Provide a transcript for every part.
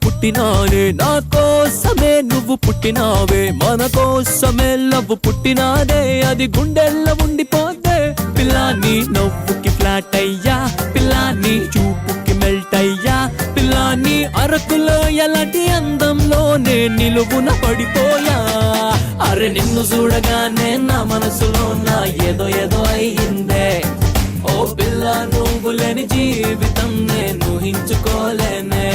పుట్టినానే, నా కోసమే నువ్వు పుట్టినావే, మన కోసమే లవ్ పుట్టినాదే, అది గుండెల్లో ఉండిపోతే. పిల్లాని నవ్వుకి ఫ్లాట్ అయ్యా, పిల్లాని చూపుకి మెల్ట్ అయ్యా, పిల్లాని అరకులో ఎలాంటి అందంలోనే నిలువున పడిపోయా. అరే నిన్ను చూడగానే నా మనసులో నా ఏదో ఏదో అయ్యిందే. ఓ పిల్ల నువ్వు లేని జీవితం నేను ఊహించుకోలేనే.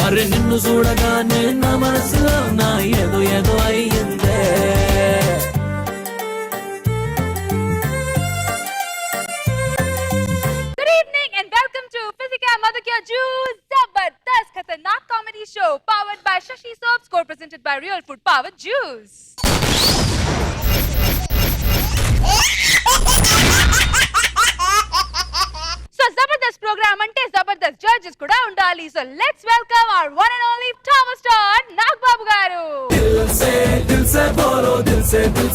అరే నిన్ను చూడగానే నా మనసులో నా ఏదో ఏదో అయ్యిందే. Good evening and welcome to Physica Madhukya Juice Zabardast Khatarnak Comedy Show powered by Shashi Soaps, co-presented by Real Food Powered Juice. So Zabardast program ante Zabardast judges kuda undali. So let's welcome our one and only Thomas star Nag Babu garu. दिल से बोलो, दिल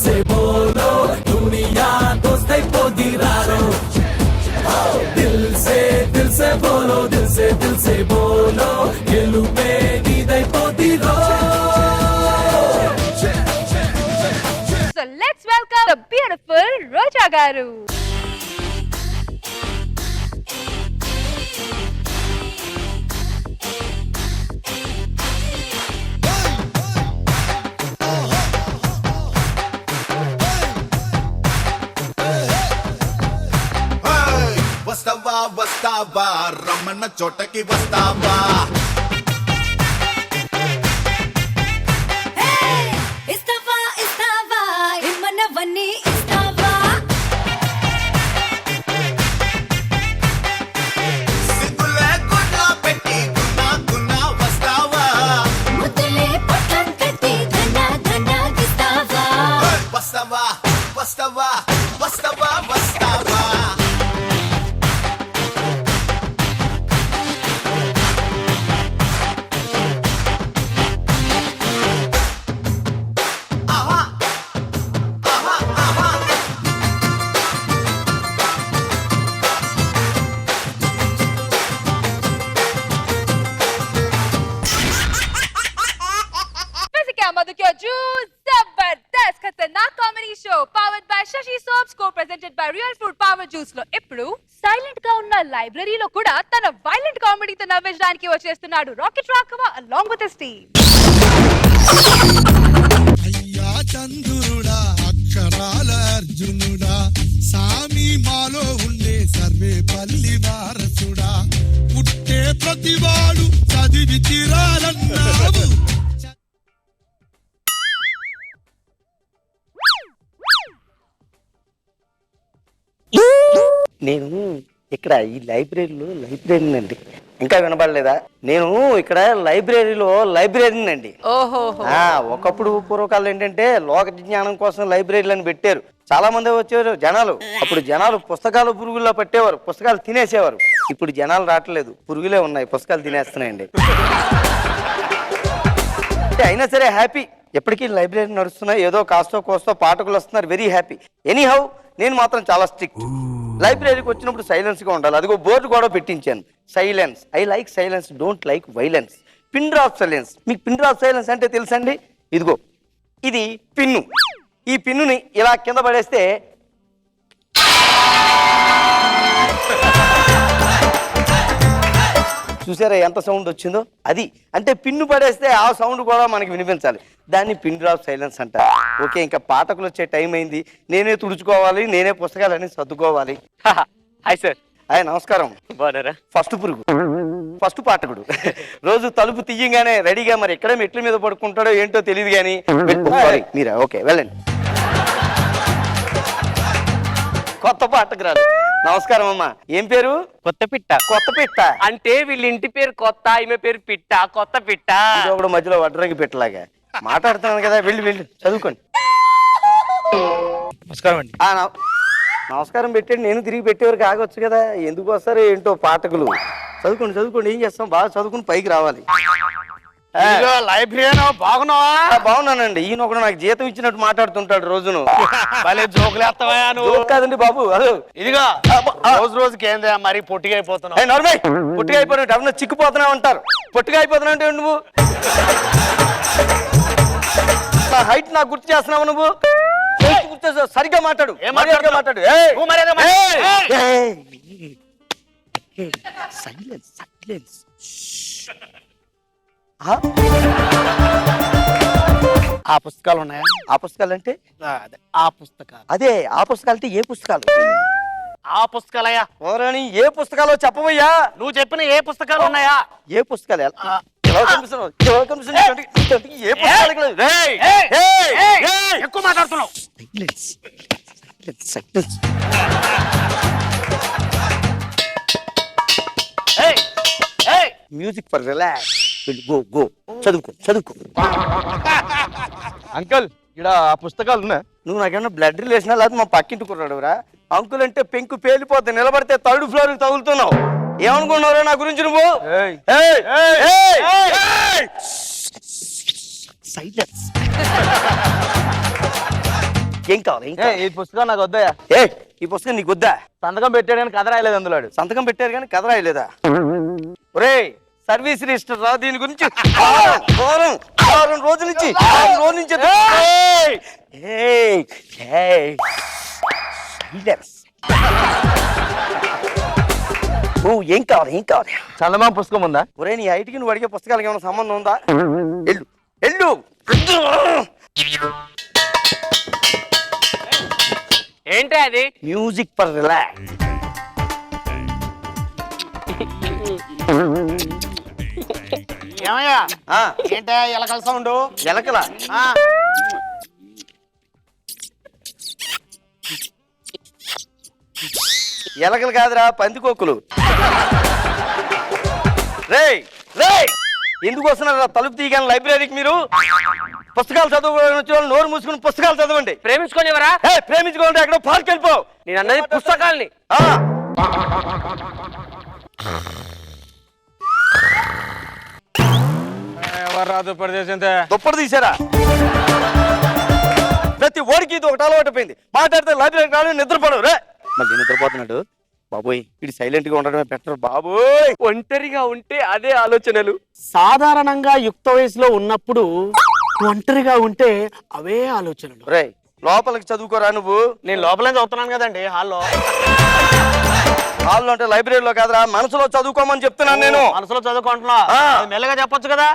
से बोलो, दुनिया दोस्त है पोदी रारो. दिल से बोलो, दिल से बोलो, गेलुपे नीदై పోతిరో. So let's welcome the beautiful Roja garu. వస్తావా వస్తావా రమ్మన్న చోటకి వస్తావా. ఇస్తావా ఇస్తావా ఇమ్మన్నవన్నీ ఇస్తావా. సిగ్గులే గుడ్లా పెట్టి గున్నా గున్నా వస్తావా. ముద్దులే పొట్టం కట్టి ధన ధన గిస్తావా. వస్తావా వస్తావా వస్తావా వస్తావా. ఆహా ఆహా ఆహా. Physica Madhukya Juice Zabardast Khatarnak Comedy Show powered by Shashi Soaps, co-presented by Real Food Powered Juice లో ఇప్పుడు సైలెంట్ గా ఉన్న లైబ్రరీలో కూడా తన వైలెంట్ కామెడీతో నవ్వించడానికి వచ్చేస్తున్నాడు rocket Raghava along with his team. అయ్యా చంద్రుడా అక్షరాల అర్జునుడా సామి మాలో ఉండే సర్వే పల్లి వారసుడా పుట్టే ప్రతివాడు చదివి తీరాలన్నావు. నేను ఇక్కడ ఈ లైబ్రరీని అండి. ఇంకా వినపడలేదా? నేను ఇక్కడ లైబ్రరీని అండి. ఓహోహో. ఒకప్పుడు పూర్వకాలం ఏంటంటే లోక జ్ఞానం కోసం లైబ్రరీలను పెట్టారు. చాలా మంది వచ్చేవారు జనాలు. అప్పుడు జనాలు పుస్తకాలు పురుగుల్లో పట్టేవారు, పుస్తకాలు తినేసేవారు. ఇప్పుడు జనాలు రావట్లేదు, పురుగులే ఉన్నాయి, పుస్తకాలు తినేస్తున్నాయండి. అయినా సరే హ్యాపీ, ఎప్పటికీ లైబ్రరీ నడుస్తున్నాయి, ఏదో కాస్తో కోస్తో పాఠకులు వస్తున్నారు, వెరీ హ్యాపీ. ఎనీహౌ నేను మాత్రం చాలా స్ట్రిక్ట్. లైబ్రరీకి వచ్చినప్పుడు సైలెన్స్ గా ఉండాలి. అదిగో బోర్డు కూడా పెట్టించాను, silence. I like silence, don't like violence. Pin drop silence. మీకు పిన్ డ్రాప్ సైలెన్స్ అంటే తెలుసండి? ఇదిగో ఇది పిన్ను. ఈ పిన్నుని ఇలా కింద పడేస్తే చూసారా ఎంత సౌండ్ వచ్చిందో? అది అంటే పిన్ను పడేస్తే ఆ సౌండ్ కూడా మనకి వినిపించాలి. దాన్ని పిన్ డ్రాప్ సైలెన్స్ అంటారు. ఓకే, ఇంకా పాఠకులు వచ్చే టైం అయింది. నేనే తుడుచుకోవాలి, నేనే పుస్తకాలన్నీ సర్దుకోవాలి. Hi sir. హాయ్, నమస్కారం. బాగున్నారా? ఫస్ట్ పురుగు, ఫస్ట్ పాఠకుడు. రోజు తలుపు తీయంగానే రెడీగా, మరి ఎక్కడ మెట్ల మీద పడుకుంటాడో ఏంటో తెలియదు కానీ మీరా? ఓకే, వెళ్ళండి. కొత్త పాఠకురాలు. నమస్కారం అమ్మా. ఏం పేరు? కొత్త పిట్ట. కొత్త పిట్ట అంటే వీళ్ళ ఇంటి పేరు కొత్త, ఈమె పేరు పిట్ట, కొత్త పిట్ట. ఒకడు మధ్యలో వడ్రంగి పెట్టలాగా మాట్లాడుతున్నాను కదా. వెళ్ళి చదువుకోండి. నమస్కారం అండి. నమస్కారం పెట్టండి, నేను తిరిగి పెట్టేవారికి ఆగొచ్చు కదా. ఎందుకు వస్తారో ఏంటో పాఠకులు. చదువుకోండి. ఏం చేస్తాం, బాగా చదువుకుని పైకి రావాలి. లైబ్రరీ బాగున్నావా? బాగున్నానండి. ఈయన ఒకడు నాకు జీతం ఇచ్చినట్టు మాట్లాడుతుంటాడు రోజును. భలే జోకులేస్తావా నువ్వు? కాదండి బాబు, అదో ఇదిగో రోజుకి ఏందా మరి పొట్టిగా అయిపోతున్నావు? పొట్టిగా అయిపోయినట్టు ఎవరన్నా చిక్కిపోతున్నా ఉంటారు. పొట్టుగా అయిపోతున్నావు అంటే నువ్వు నా హైట్ నాకు గుర్తు చేస్తున్నావు నువ్వు గుర్తు చేస్తావు. సరిగ్గా మాట్లాడు. మర్యాదగా మాట్లాడు. Silence silence. ఆ పుస్తకాలు ఉన్నాయా? ఆ పుస్తకాలు అంటే ఆ పుస్తకాలు అదే ఆ పుస్తకాలు అంటే ఏ పుస్తకాలు? ఆ పుస్తకాలయ్యా. ఓరని ఏ పుస్తకాలు చెప్పవయ్యా. నువ్వు చెప్పిన ఏ పుస్తకాలు ఉన్నాయా? ఏ పుస్తకాలు? ఎలా కనిపిస్తున్నావు? ఎలా కనిపిస్తున్నావు? ఏ పుస్తకాలు ఇక్కడ? ఎక్కువ మాట్లాడుతున్నావు. Silence silence silence. Music for relax. Go go చదువుకో చదువుకో. అంకల్ ఇక్కడ ఆ పుస్తకాలు ఉన్నాయి. నువ్వు నాకేమన్నా బ్లడ్ రిలేషన్ లేకపోతే మా పక్కింటి కుర్రాడురా. అంకుల్ అంటే పెంకు పేలిపోతే నిలబడితే థర్డ్ ఫ్లోర్ తగులుతున్నావు. ఏమనుకున్నావురా నా గురించి నువ్వు? సైలెన్స్. ఏం కావాలి? ఈ పుస్తకం నాకు వద్దయా. ఈ పుస్తకం నీకు వద్దా? సంతకం పెట్టాడు కానీ కథ రాయలేదు అందులో. సంతకం పెట్టారు కానీ కథ రాయలేదా? ఒరే సర్వీస్ రిజిస్టర్ రా. దీని గురించి వారం రోజుల నుంచి ఏం కావాలి? ఏం కావాలి? చందమామ పుస్తకం ఉందా? ఒరే నీ హైట్కి నువ్వు అడిగే పుస్తకాలకి ఏమైనా సంబంధం ఉందా? ఎల్లు ఎల్లు. ఏంటి అది? Music for relax. ఏమయ్యా? ఏంటా ఎలకల సౌండ్? ఎలకలా? ఎలకలు కాదురా, పందికొక్కులు. రేయ్ రేయ్ ఎందుకు వస్తున్నారా తలుపు తీయగానే లైబ్రరీకి? మీరు పుస్తకాలు చదువుకోవడం వచ్చే వాళ్ళు నోరు మూసుకుని పుస్తకాలు చదవండి. ప్రేమించుకోనివరా? ప్రేమించుకోవాలంటే ఎక్కడో పార్క్ వెళ్ళిపో. నేను అన్నది పుస్తకాల్ని. దుప్పటి తీసారా? ప్రతి ఓడికి ఇది ఒకటి అలవాటు అయిపోయింది. మాట్లాడితే లైబ్రరీకి రావడం నిద్రపోవడం. రే మళ్ళీ నిద్రపోతున్నాడు. బాబోయ్ ఇది సైలెంట్ గా ఉండడమే బెటర్. బాబోయ్ ఒంటరిగా ఉంటే అదే ఆలోచనలు. సాధారణంగా యుక్త వయసులో ఉన్నప్పుడు ఒంటరిగా ఉంటే అవే ఆలోచనలు. రే లోపలికి చదువుకోరా నువ్వు. నేను లోపలే చదువుతున్నాను కదండి హాల్లో. హాల్లో అంటే లైబ్రరీలో కాదురా, మనసులో చదువుకోమని చెప్తున్నాను నేను. మనసులో చదువుకుంటున్నా. మెల్లగా చెప్పొచ్చు కదా.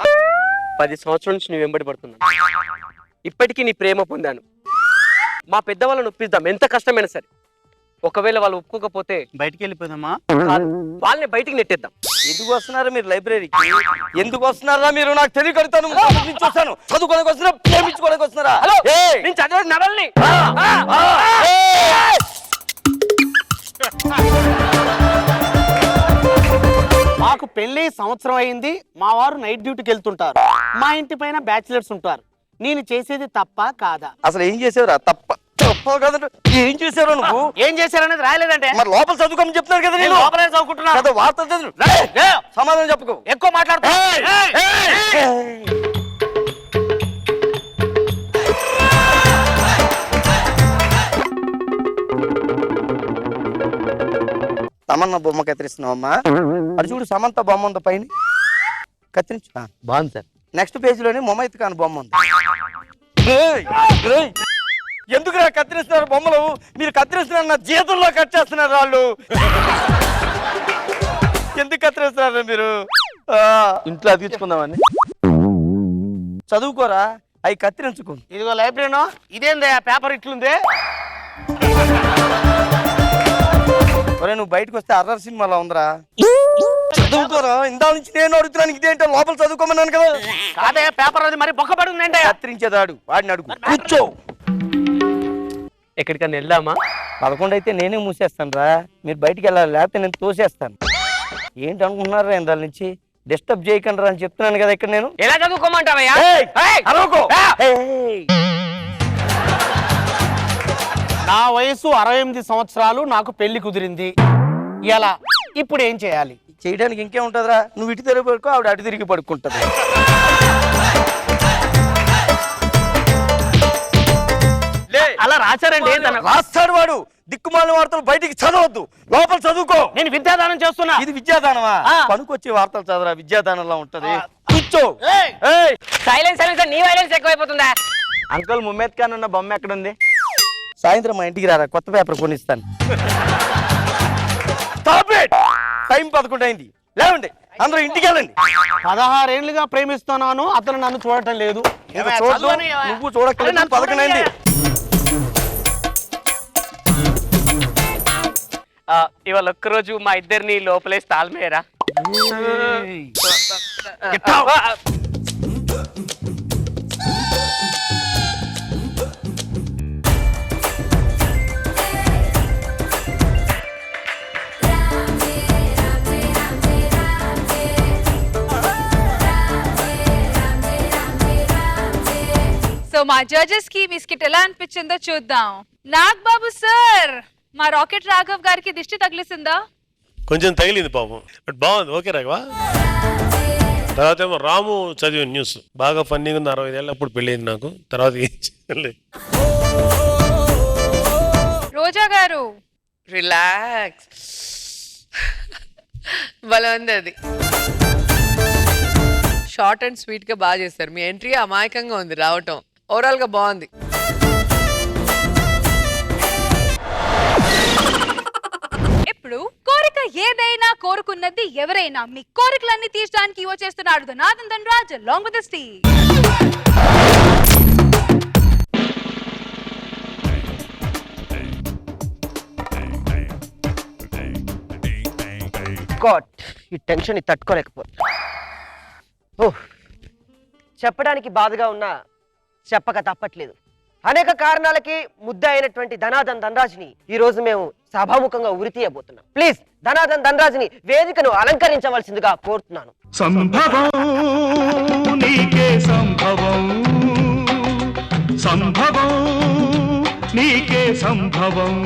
10 సంవత్సరాల నుంచి నువ్వు వెంబడి పడుతున్నాను. ఇప్పటికీ నీ ప్రేమ పొందాను. మా పెద్దవాళ్ళని ఒప్పిద్దాం, ఎంత కష్టమైనా సరే. ఒకవేళ వాళ్ళు ఒప్పుకోకపోతే బయటికి వెళ్ళిపోదామా? వాళ్ళని బయటికి నెట్టేద్దాం. ఎందుకు వస్తున్నారా మీరు లైబ్రరీకి? ఎందుకు వస్తున్నారా మీరు? నాకు తెలియకడతాను. చూస్తాను చదువుకోడానికి వస్తున్నారా ప్రేమించుకోడానికి వస్తున్నారా? హలో నేను చదివేది నవల్ని. మాకు పెళ్లి సంవత్సరం అయింది. మా వారు నైట్ డ్యూటీకి వెళ్తుంటారు. మా ఇంటి పైన బ్యాచిలర్స్ ఉంటారు. నేను చేసేది తప్ప కాదా? అసలు ఏం చేసావురా? తప్ప కదంటే ఏం చేశారు నువ్వు? ఏం చేశారనేది రాయలేదంటే మరి లోపల చదువుకోమని చెప్తాను కదా నేను. లోపలే చదువుకుంటున్నా. వార్తలు చదువు. సమాధానం చెప్పుకో. ఎక్కువ మాట్లాడుతా. తమన్నా బొమ్మ కత్తిరిస్తున్నావమ్మా. అది చూడు సమంత బొమ్మ ఉంది పైన. కత్తిరించు. బాగుంది సార్. నెక్స్ట్ పేజ్ లోనే మొమైత్ ఖాన్ బొమ్మ ఉంది. ఎందుకురా కత్తిరిస్తున్నారు బొమ్మలు? మీరు కత్తిరిస్తున్నారు నా జీతంలో కట్ చేస్తున్నారు వాళ్ళు. ఎందుకు కత్తిరిస్తున్నారు మీరు? ఇంట్లో అతికించుకుందామని. చదువుకోరా, అవి కత్తిరించుకో. ఇదిగో లైబ్రరీనో ఇదేంది పేపర్ ఇట్లుంది. ఒరే నువ్వు బయటకు వస్తే అర్రర్ సినిమాలో ఉందిరా. చదువుకోరా. ఇందా నుంచి నేను అడుగుతున్నాను ఇదేంటో. లోపల చదువుకోమన్నాను కదా. అదే పేపర్ అది మరి బొక్కబడి ఉందండి. కత్తిరించేదాడు వాడిని అడుగు. కూర్చో. ఎక్కడికన్నా వెళ్దామా? 11 అయితే నేనే మూసేస్తాను రా. మీరు బయటికి వెళ్ళాలి, లేకపోతే నేను తోసేస్తాను. ఏంటి అనుకుంటున్నారా ఇందాల నుంచి? డిస్టర్బ్ చేయకండి రా అని చెప్తున్నాను కదా ఇక్కడ నేను. ఎలా చదువుకోమంటావయ్యా? నా వయసు 68 సంవత్సరాలు. నాకు పెళ్లి కుదిరింది. ఎలా? ఇప్పుడు ఏం చేయాలి? చేయడానికి ఇంకేముంటదిరా? నువ్వు ఇటు తిరిగి పడుకో, ఆవిడ అటు తిరిగి పడుకుంటది. అలా రాశారండి. రాస్తాడు వాడు. దిక్కుమాలిన వార్తలు బయటికి చదవద్దు, లోపల చదువుకో. నేను విద్యాదానం చేస్తున్నా. ఇది విద్యాదానమా? ఆ. పనికొచ్చే వార్తలు చదవరా, విద్యాదానంలా ఉంటది. కూర్చో. ఏయ్! ఏయ్, సైలెన్స్ నీ వైలెన్స్ ఎక్కువైపోతుందా? అంకుల్ ముమ్మేద్ ఖాన్ ఉన్న బొమ్మ ఎక్కడ ఉంది? సాయంత్రం మా ఇంటికి రారా, కొత్త పేపర్ కొనిస్తాను. Stop it! టైం 11 అయింది, లేవండి అందరూ ఇంటికి వెళ్ళండి. 16 ఏళ్లుగా ప్రేమిస్తున్నాను, అతను నన్ను చూడటం లేదు. ఇంకా చూడదు, నువ్వు చూడక్కర్లేదు. 11 అయింది. ఇవాళ ఒక్కరోజు మా ఇద్దరిని లోపలే తాల్మేరా. సో మా జడ్జెస్ కి మీ స్కిట్ ఎలా అనిపించిందో చూద్దాం. నాగబాబు సార్, మా రాకెట్ రాఘవ్ గారికి దిష్టి తగిలిసిందా? కొంచెం తగిలింది పాపం, బట్ బాగుంది. ఓకే రాఘవా. తర్వాత ఏమో రాము చదివిన న్యూస్ బాగా ఫన్నీగా ఉంది. 65 ఏళ్ళ అప్పుడు పెళ్ళైంది నాకు. తర్వాత ఏం చేయలేదు. రోజా గారు, రిలాక్స్. భలే ఉంది అది. షార్ట్ అండ్ స్వీట్ గా బాగా చేస్తారు. మీ ఎంట్రీ అమాయకంగా ఉంది రావటం. ఓవరాల్ గా బాగుంది. ఇప్పుడు కోరిక ఏదైనా కోరుకున్నది ఎవరైనా మీ కోరికలన్నీ తీర్చడానికి వచ్చేస్తున్నాడు Dhanadhan Dhanraj along with the Steve. God, ఈ టెన్షన్ తట్టుకోలేకపోతున్నా. చెప్పడానికి బాధగా ఉన్నా చెప్పక తప్పట్లేదు. అనేక కారణాలకి ముద్ద అయినటువంటి ధనాదన్ ధనరాజ్ని ఈ రోజు మేము సభాముఖంగా ఉరి తీయబోతున్నాం. ప్లీజ్ ధనాదన్ ధనరాజ్ని వేదికను అలంకరించవలసిందిగా కోరుతున్నాను. సంభవం నీకే సంభవం, సంభవం నీకే సంభవం.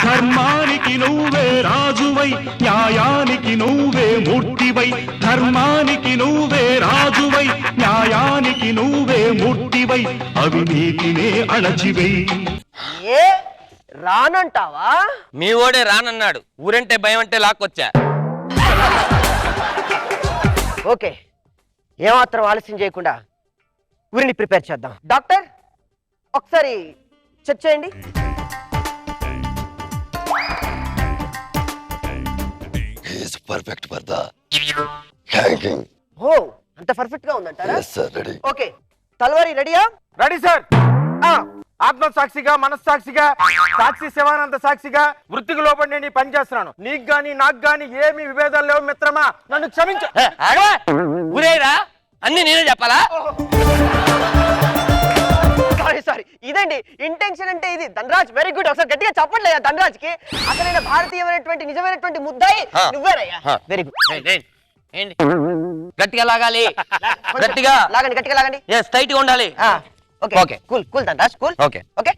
ధర్మానికి నువ్వే రాజువై, న్యాయానికి నువ్వే మూర్తివై. ధర్మానికి నువ్వే రాజువై, న్యాయానికి నువ్వే మూర్తివై. అవినీతినే అణచివై. ఏ రానంటావా? మీ ఓడే రానన్నాడు. ఊరంటే భయం అంటే లాక్కొచ్చా. ఓకే, ఏమాత్రం ఆలస్యం చేయకుండా ఊరిని ప్రిపేర్ చేద్దాం. డాక్టర్, ఒకసారి చెక్ చేయండి. Perfect for the hanging. Oh, అంత పర్ఫెక్ట్ గా ఉందంటారా? రెడీ. ఓకే, తలవారి రెడీయా? Ready sir. ఆత్మ సాక్షిగా, మనస్సాక్షిగా, సాక్షి శివానంద సాక్షిగా వృత్తికి లోపడి నేను ఈ పని చేస్తున్నాను. నీకు గాని నాకు గాని ఏమి విభేదాలు లేవు మిత్రమా, నన్ను క్షమించు. ఊరేరా అన్ని నేనే చెప్పాలా? సారీ, ఇదండి ఇంటెన్షన్ అంటే. ఇది ధనరాజ్ వెరీ గుడ్. ఒకసారి గట్టిగా చెప్పట్లేదా ధనరాజ్ కి? అసలైన భారతీయమైనటువంటి నిజమైనటువంటి ముద్దాయి నువ్వేనయ్యా. Very good. ఏంటి గట్టిగా లాగాలి? గట్టిగా లాగండి, గట్టిగా లాగండి. టైట్ గా ఉండాలి. Okay okay, cool cool Dhanraj, cool. Okay okay.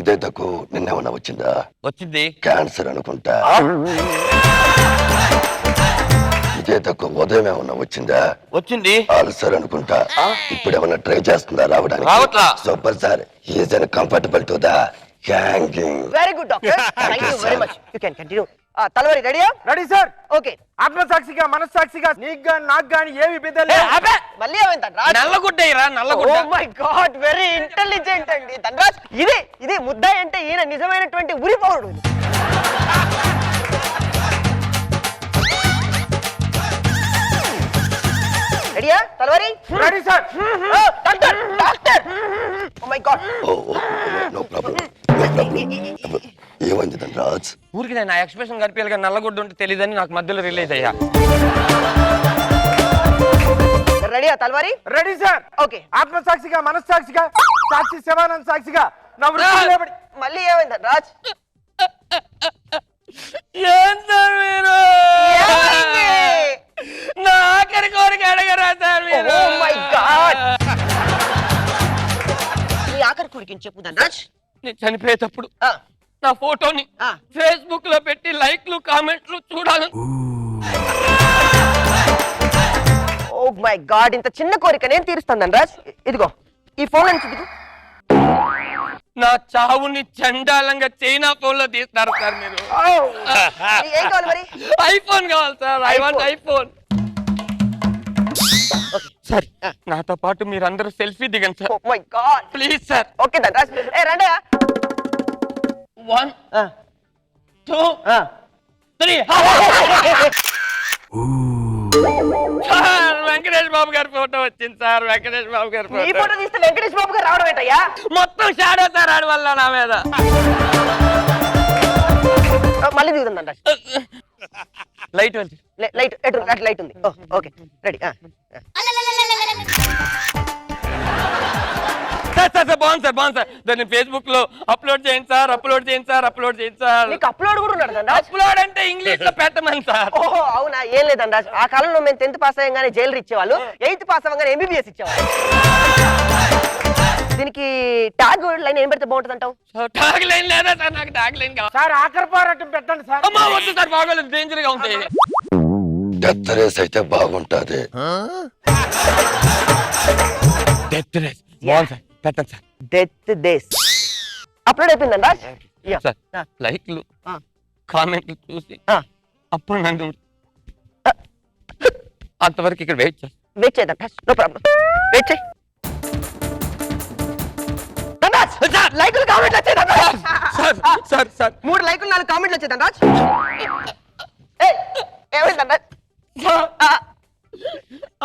ఇదే తక్కువ నిన్నేమన్నా వచ్చిందా? వచ్చింది. క్యాన్సర్ అనుకుంటా. ఇదే తక్కువ ఉదయం ఏమన్నా వచ్చిందా? వచ్చింది. ఆల్సర్ అనుకుంటా. ఇప్పుడు ఏమన్నా ట్రై చేస్తుందా రావడానికి? రావట్లా. Super sir, ease and comfortable to the hanging. Very good doctor, thank you very much. You can continue. తలవారి రెడీయా? Ready sir. ఓకే, ఆత్మ సాక్షిగా, మనస్సాక్షిగా నీకు గాని నాకు గాని ఏ విభేదాలు లేవు. మళ్ళీ ఏమైంది ధనరాజ్? నల్లగుడ్డయ్యరా, నల్లగుడ్డ. Oh my God, very intelligent అండి ధనరాజ్. ఇది ముద్దాయి అంటే ఈయన నిజమైనటువంటి ఉరి పౌరుడు. రెడీయా తలవారి? Ready sir. Doctor, doctor, oh my god. No problem. ఏమైంది ధనరాజ్? ఊరికి నా ఎక్స్ప్రెషన్ కనిపించాలి కానీ నల్లగుడ్డ ఉంటే తెలియదని నాకు మధ్యలో రిలీజ్ అయ్యా. రెడీయా తలవారి? Ready sir. ఓకే, ఆత్మ సాక్షిగా, మనస్సాక్షిగా, సాక్షి శివానంద సాక్షిగా నా వృత్తికి లోబడి. మళ్ళీ ఏమైంది ధనరాజ్? నా ఆఖరి కోరిక అడగరా సార్ మీరు? ఓ మై గాడ్, నీ ఆఖరి కోరికని చెప్పు ధనరాజ్. నేను చనిపోయేటప్పుడు నా ఫోటోని ఫేస్బుక్ లో పెట్టి లైక్లు కామెంట్లు చూడాలని. ఓ మై గాడ్, ఇంత చిన్న కోరిక నేను తీరుస్తాను ధనరాజ్. ఇదిగో ఈ ఫోన్ నుంచి దిగు. నా చావుని చండాలంగా చైనా ఫోన్ లో తీస్తారు సార్ మీరు. ఏం కావాలి మరి? ఐఫోన్ కావాలి sir. I want iPhone. Sir నాతో పాటు మీరందరూ సెల్ఫీ దిగండి sir. My God please sir. Okay Dhanraj. రండి. 1 2 3. సార్ వెంకటేష్ బాబు గారి ఫోటో వచ్చింది సార్. వెంకటేష్ బాబు గారి ఈ ఫోటో తీస్తే వెంకటేష్ బాబు గారు రావడం ఏంటయ్యా? మొత్తం షాడో సార్ ఆడి వల్ల నా మీద. మళ్ళీ దిగుతుంది ధనరాజ్. లైట్ లైట్ అటు లైట్ ఉంది. Okay ready. సార్ బాగుంది సార్, బాగుంది సార్. దాన్ని ఫేస్బుక్ లో అప్లోడ్ చేయండి సార్. అప్లోడ్ చేయండి సార్. అప్లోడ్ చేయండి సార్. నీకు అప్లోడ్ కూడా ఉన్నాడు ధనరాజ్? అప్లోడ్ అంటే ఇంగ్లీష్ లో పెట్టమని సార్. ఓహో అవునా? ఏం లేదు ధనరాజ్, ఆ కాలంలో మేము 10th పాస్ అయ్యంగానే జైలు ఇచ్చేవాళ్ళు, 8th పాస్ అవ్వగానే MBBS ఇచ్చేవాళ్ళు. దీనికి ట్యాగ్ లైన్ ఏం పెడితే బాగుంటుంది అంటావు? ట్యాగ్ లైన్ లేదా సార్? నాకు ట్యాగ్ లైన్ కావాలి సార్. ఆఖరి పోరాటం పెట్టండి సార్. అమ్మా వద్దు సార్, బాగోలేదు, డేంజర్ గా ఉంది. డెత్ రేస్ అయితే బాగుంటది. డెత్ రేస్ బాగుంది సార్, పెట్టండి సార్. డెత్ డేస్ అప్లోడ్ అయిపోయింది ధనరాజ్. సార్ లైక్లు కామెంట్లు చూసి అప్పుడు నన్ను అంతవరకు ఇక్కడ వెయిట్ చేస్తాను. వెయిట్ చేద్దాం, నో ప్రాబ్లం, వెయిట్ చేయి. లైకులు కామెంట్లు వచ్చాయి ధనరాజ్. సార్ 3 లైకులు 4 కామెంట్లు వచ్చాయి ధనరాజ్. ఏమైంది ధనరాజ్?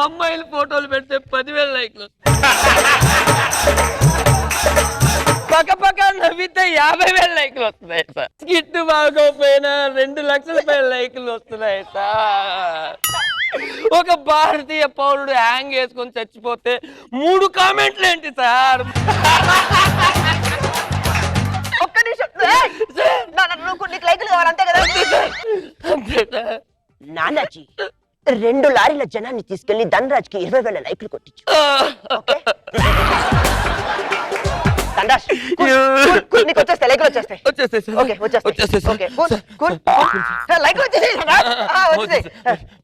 అమ్మాయిల ఫోటోలు పెడితే 10,000 లైక్లు, పక్క నవ్వితే 50,000 లైక్లు వస్తున్నాయి సార్. స్కిట్ బాగోపోయినా 2 లక్షల లైక్లు వస్తున్నాయి సార్. ఒక భారతీయ పౌరుడు హ్యాంగ్ వేసుకొని చచ్చిపోతే 3 కామెంట్లు ఏంటి సార్? ఒక్క నిమిషం. నీకు లైకులు కావాలి అంతే కదా? నానాజీ 2 లారీల జనాన్ని తీసుకెళ్లి ధనరాజ్ కి 20,000 లైకులు కొట్టించు. ధనరాజ్ నీకు వచ్చేస్తాయి, లైకులు వచ్చేస్తాయి.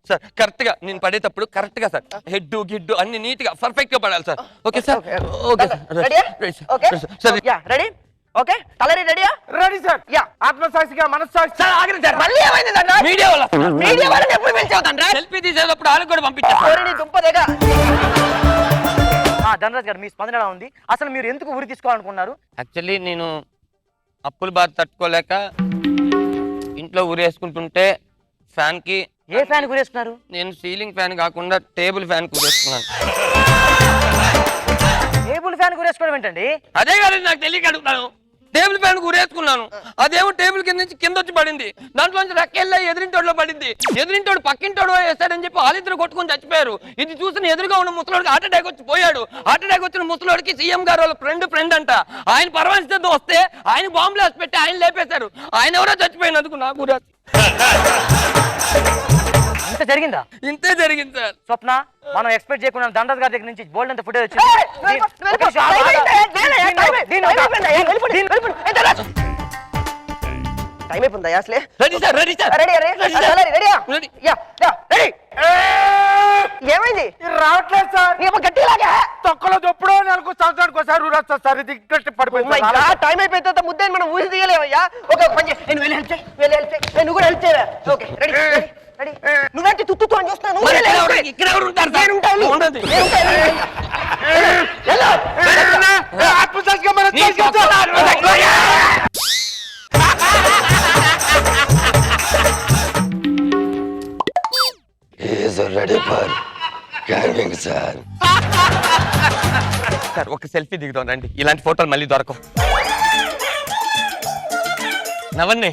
సార్ కరెక్ట్ గా నేను పడేటప్పుడు కరెక్ట్ గా సార్ హెడ్ గిడ్డు అన్ని నీట్ గా పర్ఫెక్ట్ గా పడాలి sir. Okay sir. Ready? Okay తలరి రెడీయా? Ready sir. యా. ఆత్మసాక్షిగా మనస్సాక్షి. సార్ ఆగండి సార్. మళ్ళీ ఏమైంది ధనరాజ్? మీడియా వాళ్ళని ఎప్పుడు పిలిచావు ధనరాజ్? సెల్ఫీ తీసేటప్పుడు వాళ్ళకి కూడా పంపించారు. నీ దుంపదేగా. ధనరాజ్ గారు మీ స్పందన ఎలా ఉంది? అసలు మీరు ఎందుకు ఊరి తీసుకోవాలనుకున్నారు? యాక్చువల్లీ నేను అప్పుల బాధ తట్టుకోలేక ఇంట్లో ఊరేసుకుంటుంటే ఫ్యాన్ కి. ఏ ఫ్యాన్ గురేస్తున్నారు? నేను సీలింగ్ ఫ్యాన్ కాకుండా టేబుల్ ఫ్యాన్ కూరేసుకున్నాను. టేబుల్ ఫ్యాన్ గురేసుకోవడం ఏంటండి? అదే కాదు నాకు తెలియక అడుగుతాను. టేబుల్ ఫ్యాన్ కూరేసుకున్నాను, అదేమో టేబుల్ కింద నుంచి కింద వచ్చి పడింది. దాంట్లోంచి రెక్కెళ్ళ ఎదురింటోడులో పడింది. ఎదురింటోడు పక్కింటోడు వేస్తాడని చెప్పి వాళ్ళిద్దరు కొట్టుకొని చచ్చిపోయారు. ఇది చూసిన ఎదురుగా ఉన్న ముసలోడికి హార్ట్ అటాక్ వచ్చి పోయాడు. హార్ట్ అటాక్ వచ్చిన ముసలోడికి సీఎం గారు వాళ్ళ ఫ్రెండ్ అంట. ఆయన పరమశితో వస్తే ఆయన బాంబు బ్లాస్ట్ పెట్టి ఆయన లేపేశారు. ఆయన ఎవరో చచ్చిపోయినందుకు నాకు రాసి. ఇంత జరిగిందా? ఇంతే జరిగింది సార్. స్వప్న, మనం ఎక్స్పెక్ట్ చేయకుండా ధనరాజ్ గారి దగ్గర నుంచి బోల్డ్ అంత ఫుటేజ్ వచ్చింది. టైం అయిపోయిందా అసలే? Ready sir, ready sir. ఏమైంది? రావట్లేదు సార్. నీ గట్టిలాగా తొక్కలో ఎప్పుడో 4 సంవత్సరానికి ఒకసారి ఊరొస్తా సార్. ఇది ఇక్కడ పడిపోయింది. టైం అయిపోయిన తర్వాత ముద్దే మనం ఊసి తీయలేవయ్యా. ఒక పని చేయి, నేను వెళ్ళి హెల్ప్ చేయి. నువ్వు కూడా హెల్ప్ చేయవా? Okay ready ready. నువ్వేంటి తుత్తు అని చూస్తున్నాను. ఇక్కడ ఎవరు ఉంటారు సార్? ఆత్మసాక్షిగా మనం ready for carrying sir. Sir ఒక సెల్ఫీ దిగుదాం రండి. ఇలాంటి ఫోటోలు మళ్ళీ దొరకవు. నవన్నీ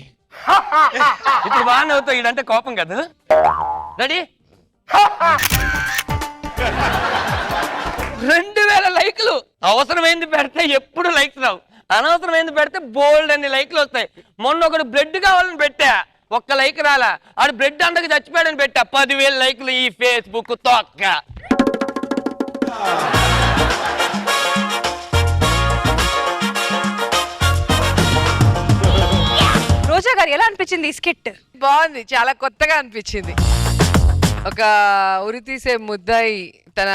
ఇప్పుడు బాగా నవ్వుతావు. ఇదంటే కోపం కదా. రెడీ? 2000 లైక్లు. అవసరమైంది పెడితే ఎప్పుడు లైక్స్ రావు, అనవసరమైంది పెడితే బోల్డ్ అన్ని లైక్లు వస్తాయి. మొన్న ఒకడు బ్రెడ్ కావాలని పెట్టా, 1 లైక్ రాలా. ఆడు బ్రెడ్ అందరికి చచ్చిపోయాడని పెట్టా, 10,000 లైక్లు. ఈ ఫేస్బుక్ తొక్క. రోజా గారు ఎలా అనిపించింది ఈ స్కిట్? బాగుంది, చాలా కొత్తగా అనిపించింది. ఒక ఉరి తీసే ముద్దాయి తన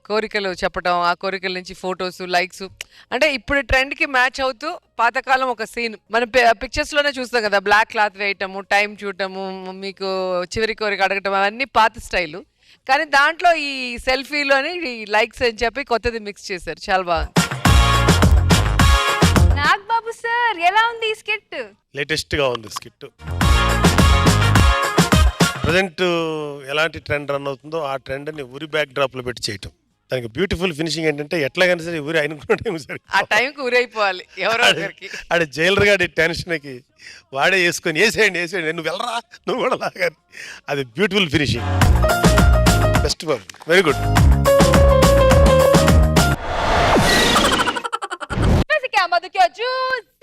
కోరికలు చెప్పడం, ఆ కోరికల నుంచి ఫొటోస్, లైక్స్, అంటే ఇప్పుడు ట్రెండ్ కి మ్యాచ్ అవుతూ పాతకాలం ఒక సీన్ మన పిక్చర్స్ లోనే చూస్తాం కదా, బ్లాక్ క్లాత్ వేయటము, టైం చూడటము, మీకు చివరి కోరిక అడగటం, అవన్నీ పాత స్టైల్. కానీ దాంట్లో ఈ సెల్ఫీలోని ఈ లైక్స్ అని చెప్పి కొత్తది మిక్స్ చేశారు, చాలా బాగా. నాగబాబు సార్ ఎలా ఉంది ఈ స్కిట్? లేటెస్ట్ గా ఉంది స్కిట్. ప్రజెంట్ ఎలాంటి ట్రెండ్ రన్ అవుతుందో ఆ ట్రెండ్ ని ఊరి బ్యాక్ డ్రాప్ లో పెట్టి చేయటం. దానికి బ్యూటిఫుల్ ఫినిషింగ్ ఏంటంటే ఎట్లాగైనా సరే ఊరి అనుకున్న సరే ఆ టైంకి ఊరైపోవాలి ఎవరో ఒకరికి. ఆడ జైలర్ గాడి టెన్షన్కి వాడే వేసుకొని వేసేయండి నువ్వు వెళ్ళరా నువ్వు కూడా లాగాని. అది బ్యూటిఫుల్ ఫినిషింగ్. బెస్ట్ బాబు, very good.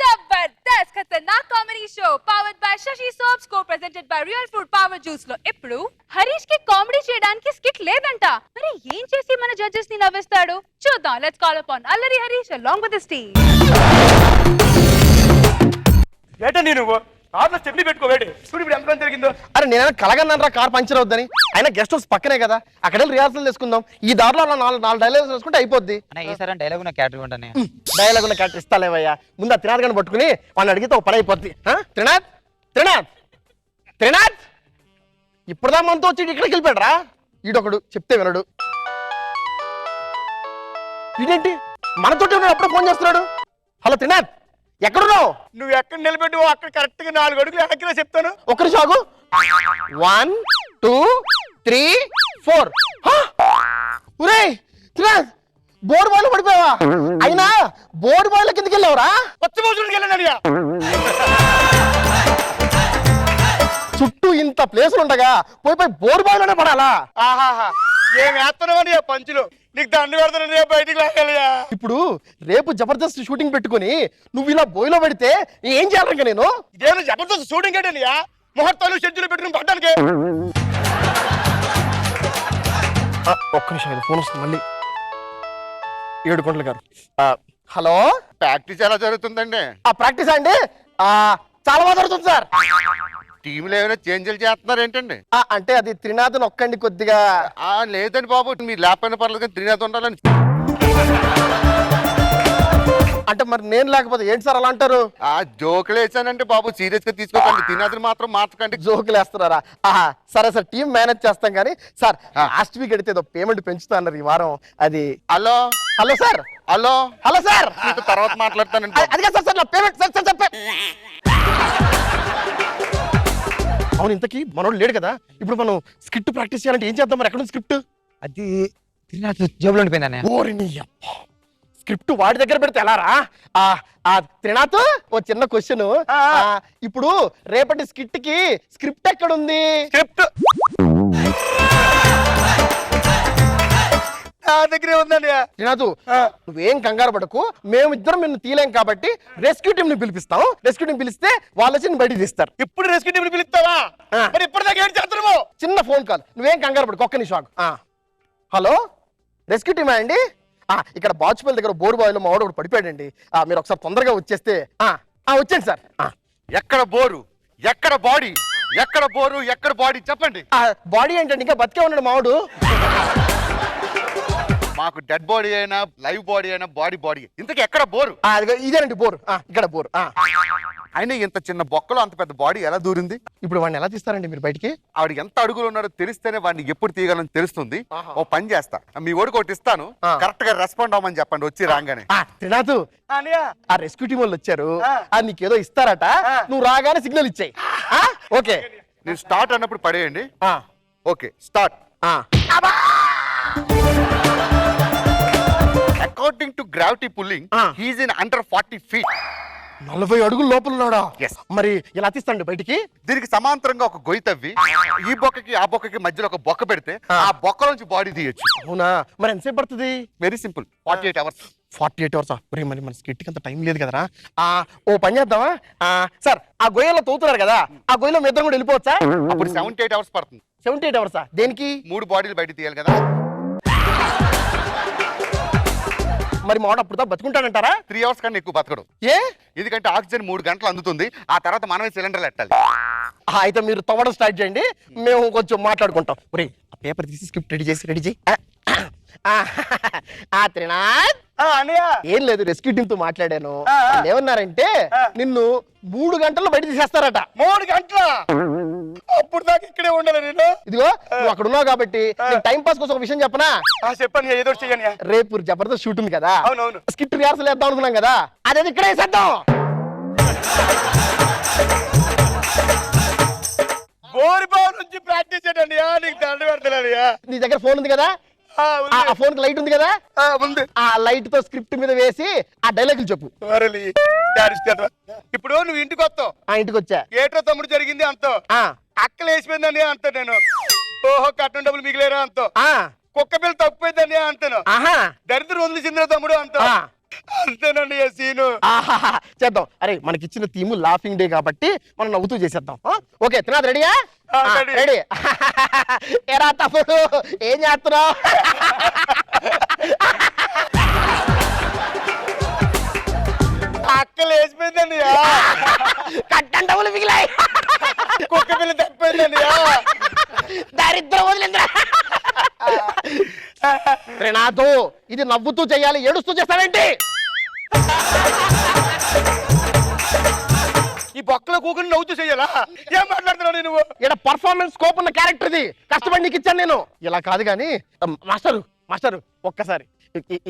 Jabardasth Khatarnak comedy show powered by Sasi soaps, co presented by real food power juice లో ఇప్పుడు హరీష్ కి కామెడీ చేయడానికి స్కిట్ లేదంట. మరి ఏం చేసి మన జడ్జెస్ ని నవ్విస్తాడు చూద్దాం. లెట్స్ కాల్ అపాన్ అల్లరి Harish along with his team. ఏటండి నువ్వు కార్లో స్టెప్ని పెట్టుకోవేడి చూడు ఇప్పుడు ఎంత జరిగిందో. అరే నేను కలగన్నారా కార్ పంచర్ అవుద్దని. అయినా గెస్ట్ హౌస్ పక్కనే కదా, అక్కడ రిహార్సల్ చేసుకుందాం. ఈ దారిలో అలా నాలుగు డైలాగ్స్ వేసుకుంటే అయిపోద్ది. డైలాగ్ ఉన్న క్యాటర్ ఉంటానే. డైలాగ్ ఉన్న క్యారెక్టర్ ఇస్తాలేవయ్యా. ముందు ఆ త్రినాథ్ గారిని పట్టుకుని వాళ్ళని అడిగితే ఒక పని అయిపోద్ది. త్రినాథ్ త్రినాథ్ త్రినాథ్ ఇప్పుడుదా మనతో వచ్చి ఇక్కడికి వెళ్ళిపోయాడరా. ఈడొకడు చెప్తే వినడు. ఇదేంటి మనతోటి ఉన్నాడు, అప్పుడే ఫోన్ చేస్తున్నాడు. హలో త్రినాథ్ ఎక్కడున్నావు? నువ్వు ఎక్కడ నిలబెట్టు అక్కడ కరెక్ట్ గా 4 అడుగులు వెనక్కిలో చెప్తాను. ఒక్కరి సాగు 1 2 3 4. ఒరే త్రినాథ్ బోర్డు బాయిలో పడిపోయావా? అయినా బోర్డు బాయిలో కిందకి వెళ్ళావురా? కొత్త మోసుడికి వెళ్ళాను అడిగా. చుట్టూ ఇంత ప్లేసులు ఉండగా పోయి బోర్డు బాయిలోనే పడాలా? ఆహాహా ఏం వేస్తున్నావని పంచులు నీకు దండు పెడతాను బయటికి లాగాలియా. ఇప్పుడు రేపు జబర్దస్త్ షూటింగ్ పెట్టుకుని నువ్వు ఇలా బోయిలో పడితే ఏం చేయాలి ఇంకా నేను? ఇదేమో జబర్దస్త్ షూటింగ్ ఏంటనియా, ముహూర్తాలు షెడ్యూల్ పెట్టుకుని పడ్డానికి. ఒక్క నిమిషం ఫోన్ వస్తుంది మళ్ళీ. 7 గంటల గారు. హలో, ప్రాక్టీస్ ఎలా జరుగుతుందండి? ప్రాక్టీస్ అండి చాలా బాగా జరుగుతుంది సార్. టీంలో ఏమైనా చేంజ్లు చేస్తున్నారు ఏంటండి? అంటే అది త్రినాథ్ నొక్కండి కొద్దిగా. లేదండి బాబు, మీరు లేకపోయినా పర్లేదు కానీ త్రినాథ్ ఉండాలని. అంటే మరి నేను లేకపోతే ఏంటి సార్ అలా అంటారు? జోకులు వేసానండి బాబు, సీరియస్ గా తీసుకోకండి. త్రినాథ్ మాత్రం మార్చకండి. జోకులు వేస్తున్నారా? సరే సార్, టీం మేనేజ్ చేస్తాం కానీ సార్ లాస్ట్ వీక్ అడిగితే ఏదో పేమెంట్ పెంచుతా అన్నారు ఈ వారం. అది hello hello sir. Hello hello sir, మీతో తర్వాత మాట్లాడతానండి. అది కాదు సార్, నా పేమెంట్ సార్ సార్ సార్. అవును, ఇంతకీ మనోడు లేడు కదా, ఇప్పుడు మనం స్క్రిప్ట్ ప్రాక్టీస్ చేయాలంటే ఏం చేద్దాం? మరి ఎక్కడ స్క్రిప్ట్? అది జేబులో ఉండిపోయిందనే. స్క్రిప్ట్ వాడి దగ్గర పెడితే ఎలారా? త్రినాథ్ ఓ చిన్న క్వశ్చన్. ఇప్పుడు రేపటి స్కిట్ కి స్క్రిప్ట్ ఎక్కడుంది? స్క్రిప్ట్ నా దగ్గరే ఉందండి. త్రినాథ్ నువ్వేం కంగారు పడకు, మేమిద్దరం నిన్ను తీలేం కాబట్టి రెస్క్యూ టీం ని పిలిపిస్తాం. రెస్క్యూ టీం పిలిస్తే వాళ్ళు వచ్చి బయట తీస్తారు. ఇప్పుడు రెస్క్యూ టీం పిలుస్తావా? మరి ఇప్పటిదాకా ఏం చేస్తున్నావు? చిన్న ఫోన్ కాల్, నువ్వేం కంగారు పడకు, ఒక్క నిమిషం. హలో, రెస్క్యూ టీమా అండి? ఇక్కడ బాచుపల్లి దగ్గర బోర్ బాయిలో మా వాడు ఒకటి పడిపోయాడండి. మీరు ఒకసారి తొందరగా వచ్చేస్తే. వచ్చేయండి సార్. ఎక్కడ బోరు, ఎక్కడ బాడీ, ఎక్కడ బోరు, ఎక్కడ బాడీ చెప్పండి. బాడీ ఏంటండి, ఇంకా బతికే ఉన్నాడు మావాడు. మాకు డెడ్ బాడీ అయినా లైవ్ బాడీ అయినా బాడీ ఇంతకీ ఎక్కడ బోరు? ఇదేనండి బోరు, ఇక్కడ బోరు. అయినా ఇంత చిన్న బొక్కలో అంత పెద్ద బాడీ ఎలా దూరింది? ఇప్పుడు వాడిని ఎలా తీస్తారండి మీరు బయటికి? ఆవిడ ఎంత అడుగులు ఉన్నాడో తెలిస్తేనే వాడిని ఎప్పుడు తీయగలని తెలుస్తుంది. ఓ పని చేస్తా, మీ ఓడికి ఒకటి ఇస్తాను, కరెక్ట్ గా రెస్పాండ్ అవ్వమని చెప్పండి వచ్చి రాగానే. త్రినాథ్ ఆ రెస్క్యూ టీం వాళ్ళు వచ్చారు, నీకేదో ఇస్తారట, నువ్వు రాగానే సిగ్నల్ ఇచ్చాయి. ఓకే, నేను స్టార్ట్ అన్నప్పుడు పడేయండి. Okay start. According to gravity pulling he is in under 40 feet. 40 అడుగుల లోపల ఉన్నాడా? మరి ఎలా తీస్తాండి బయటికి? దీనికి సమాంతరంగా ఒక గొయ్యి తవ్వి ఈ బొక్కకి ఆ బొక్కకి మధ్యలో ఒక బొక్క పెడితే ఆ బొక్క నుంచి బాడీ తీయొచ్చు. అవునా? మరి ఎంతసేపు పడుతుంది? Very simple, 48 hours. 48 hours? మరి మన స్కిట్కి అంత టైం లేదు కదరా. ఓ పని చేద్దామా సార్, ఆ గొయ్యలో తోతున్నారు కదా, ఆ గొయ్యలో మీ ఇద్దరం కూడా వెళ్ళిపోవచ్చా? అప్పుడు 78 hours పడుతుంది. 78 hours? దేనికి? 3 బాడీలు బయట తీయాలి కదా. మరి మావాడు అప్పుడు బతుకుంటాడంటారా? 3 hours కన్నా ఎక్కువ బతకడు. ఏ? ఎందుకంటే ఆక్సిజన్ 3 గంటలు అందుతుంది, ఆ తర్వాత మనమే సిలిండర్లు ఎట్టాలి. అయితే మీరు తవ్వడం స్టార్ట్ చేయండి, మేము కొంచెం మాట్లాడుకుంటాం. ఒరే ఆ పేపర్ తీసి స్క్రిప్ట్ రెడీ చేయి. త్రినాథ్ ఏం లేదు, రెస్క్యూ టీమ్ తో మాట్లాడాను. వాళ్ళు ఏమన్నారంటే నిన్ను 3 గంటల్లో బయట తీసేస్తారట. 3 గంటల అప్పుడు దాకా ఇక్కడే ఉండాలి నేను. ఇదిగో నువ్వు అక్కడ ఉన్నావు కాబట్టి టైం పాస్ కోసం ఒక విషయం చెప్పనా? చెప్పండి, ఏదో చెయ్యని. రేపు జబర్దస్త్ షూట్ ఉంది కదా, అవునవును. స్కిట్ రిహార్సల్ వేద్దాం అనుకున్నాం కదా, అదే ఇక్కడే వేసేద్దాం. బోరిబావు నుంచి ప్రాక్టీస్ చేయండి, నీకు దండ పెడతాను. నీ దగ్గర ఫోన్ ఉంది కదా, ఆ ఫోన్ కి లైట్ ఉంది కదా, ఉంది. ఆ లైట్ తో స్క్రిప్ట్ మీద వేసి ఆ డైలాగులు చెప్పు. ఇప్పుడు నువ్వు ఇంటికి వస్తావు. ఆ ఇంటికి వచ్చా. ఏటో తమ్ముడు జరిగింది అంతో, అక్కలు వేసిపోయిందని అంత నేను. ఓహో కట్నం డబ్బులు మిగిలేరా అంతో, కుక్క పిల్ల తప్పిపోయిందని అంటాను. దరిద్రం వదిలిసిందిరా తమ్ముడు అంతో. అంతేనండి సీను. చేద్దాం. అరే మనకి ఇచ్చిన థీమ్ లాఫింగ్ డే కాబట్టి మనం నవ్వుతూ చేసేద్దాం. ఓకే త్రినాథ్ రెడీయా? రెడీ. ఏరా తమ్ముడు ఏం చేస్తున్నావు? అక్కలు వేసిపోయిందండి, కట్టం డబ్బులు మిగిలాయి, కుక్క పిల్ల తప్పిపోయిందండి, దరిద్రం వదిలిందా? త్రినాథ్ ఇది నవ్వుతూ చేయాలి, ఏడుస్తూ చేస్తావేంటి? ఈ బొక్కలో కూకుని నవ్వుతూ చెయ్యాలా? ఏం మాట్లాడుతున్నావు నువ్వు? ఇక్కడ పర్ఫార్మెన్స్ స్కోప్ ఉన్న క్యారెక్టర్ ఇది, కష్టపడి నీకు ఇచ్చాను నేను. ఇలా కాదు కానీ మాస్టరు ఒక్కసారి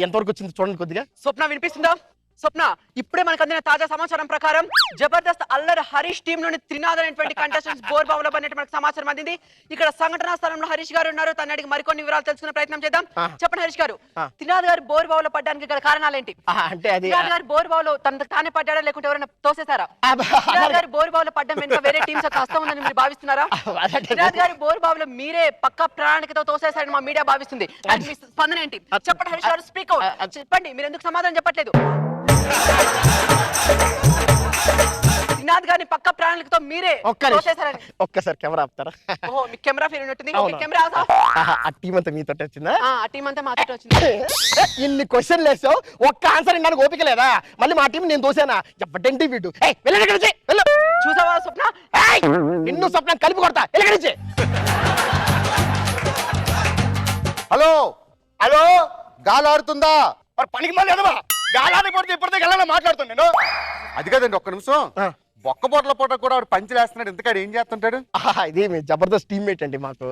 ఎంతవరకు వచ్చింది చూడండి కొద్దిగా. స్వప్న వినిపిస్తుందా? స్వప్న, ఇప్పుడే మనకు అందిన తాజా సమాచారం ప్రకారం జబర్దస్త్ అల్లరి హరీష్ టీం నుండి త్రినాథ్ అనేటువంటి కంటెస్టెంట్స్ బోర్ బావులో పడినట్టు మనకు సమాచారం అందింది. ఇక్కడ సంఘటనా స్థలంలో హరీష్ గారు ఉన్నారు, తన అడిగి మరికొన్ని వివరాలు తెలుసుకునే ప్రయత్నం చేద్దాం. చెప్పండి హరీష్ గారు, త్రినాథ్ గారు బోర్ బావులో పడ్డానికి గల కారణాలు ఏంటి? అంటే అది త్రినాథ్ గారు బోర్ బావులో తానే పడ్డాడా లేకుంటే ఎవరైనా తోసేశారా? త్రినాథ్ గారు బోర్ బావులో పడ్డం వెనుక వేరే టీమ్స్ హస్తం ఉందని మీరు భావిస్తున్నారా? త్రినాథ్ గారు బోర్ బావులో మీరే పక్క ప్రణాళికతో తోసేశారని మా మీడియా భావిస్తుంది. మీ స్పందన ఏంటి? చెప్పండి హరీష్ గారు, స్పీక్ అవుట్. చెప్పండి, మీరు ఎందుకు సమాధానం చెప్పట్లేదు? త్రినాథ్ గారిని పక్క ప్రాణాలతో మీరే ఒక్కసారి కెమెరా ఆపుతారా? ఓహో, మీ కెమెరా ఫీల్ ఉన్నట్టుంది. కెమెరా ఆ టీం అంతా మీతో వచ్చిందా? ఆ టీం అంతా మాతో వచ్చింది. ఇన్ని క్వశ్చన్ వేసావు, ఒక్క ఆన్సర్ నాకు ఓపిక లేదా? మళ్ళీ మా టీం నేను దోసానా? చెప్పండి వీడు. చూసావా స్వప్న, నిన్ను స్వప్న కలిపి కొడతా. నుంచి హలో హలో, గాలాడుతుందా? మరి పనికి మళ్ళీ ఎదవా గాలాన్ని పడితే ఇప్పటికే గల్లా మాట్లాడుతాను నేను. అది కదండి, ఒక్క నిమిషం. బొక్క బొట్ల పూట కూడా వాడు పంచులేస్తున్నాడు, ఎందుకంటే ఏం చేస్తుంటాడు? ఇది మీ జబర్దస్త్ టీమ్మేట్ అండి మాకు.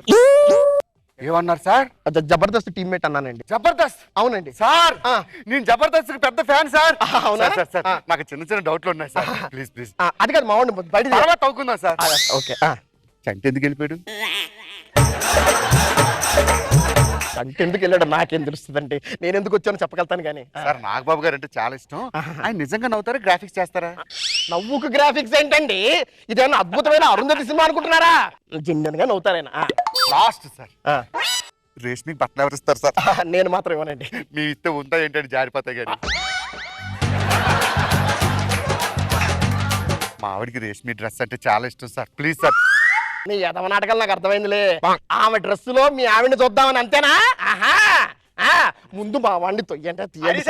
ఏమన్నారు సార్? జబర్దస్త్ టీమ్మేట్ అన్నానండి. జబర్దస్త్? అవునండి సార్, నేను జబర్దస్త్ కి పెద్ద ఫ్యాన్ సార్. నాకు చిన్న చిన్న డౌట్లు ఉన్నాయి సార్, ప్లీజ్ ప్లీజ్. అది కాదు మా వాడిని బయట తర్వాత అవుకుందాం సార్. ఓకే. చంటి ఎందుకు వెళ్ళిపోయాడు? అంటే ఎందుకు వెళ్ళాడు నాకేం తెలుస్తుందండి, నేను ఎందుకు వచ్చానో చెప్పగలుగుతాను కానీ. సార్ నాగబాబు గారు అంటే చాలా ఇష్టం. ఆయన నిజంగా నవ్వుతారా, గ్రాఫిక్స్ చేస్తారా? నవ్వుకు గ్రాఫిక్స్ ఏంటండి, ఇదేమన్నా అద్భుతమైన అరుంధతి సినిమా అనుకుంటున్నారా? జెన్యున్ గా నవ్వుతారైనా. లాస్ట్ సార్, రేష్మి బట్టలు ఎవరు ఇస్తారు సార్? నేను మాత్రం ఇవ్వనండి. మీ ఇస్తే ఉందా ఏంటంటే జారిపోతాయి కానీ. మా ఆవిడికి రేష్మి డ్రెస్ అంటే చాలా ఇష్టం సార్, ప్లీజ్ సార్. నీ యదవ నాటకాలు నాకు అర్థమైందిలే. ఆమె డ్రెస్ లో మీ ఆవిడని చూద్దామని అంతేనా? ముందు మా వాడిని తొయ్యంటే తీయండి.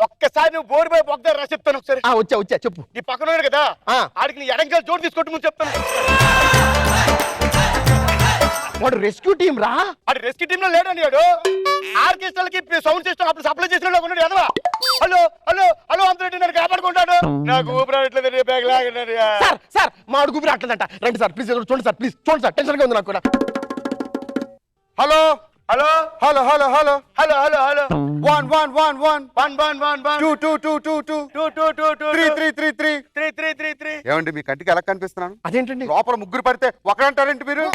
ఒక్కసారి నువ్వు బోర్ పోయి పొద్దు రా చెప్తాను. ఒకసారి వచ్చా చెప్పు. నీ పక్కన కదా ఆడికి నీ ఎడంగా జోడు తీసుకుంటూ ముందు చెప్తాను. వాడు రెస్క్యూ టీం రా. అది రెస్క్యూ టీమ్ లో లేడని వాడు ఆర్కెస్ట్రాలకి సౌండ్ సిస్టమ్ అప్పుడు సప్లై చేసిన ఉన్నాడు ఎదవా. హలో హలో హలో అంతటి నన్ను కాపాడుకుంటాడు. నాకు ఊపిరాట్లేదు, బ్యాగ్ లాగండి. సార్ మా అడుగు ఊపిరి రావట్లేదంట. రండి సార్ ప్లీజ్ చూడండి సార్, ప్లీజ్ చూడండి సార్, టెన్షన్ గా ఉంది నాకు కూడా. Hello hello hello hello hello hello hello hello 1 1 1 1 1 1 1 1 2 2 2 2 2 2 2 2 3 3 3 3 3 3 3 3. ఏమండి మీ కంటికి ఎలా కనిపిస్తున్నాను? అదేంటండి లోపల ముగ్గురు పడితే ఒకడంటారేంటి మీరు?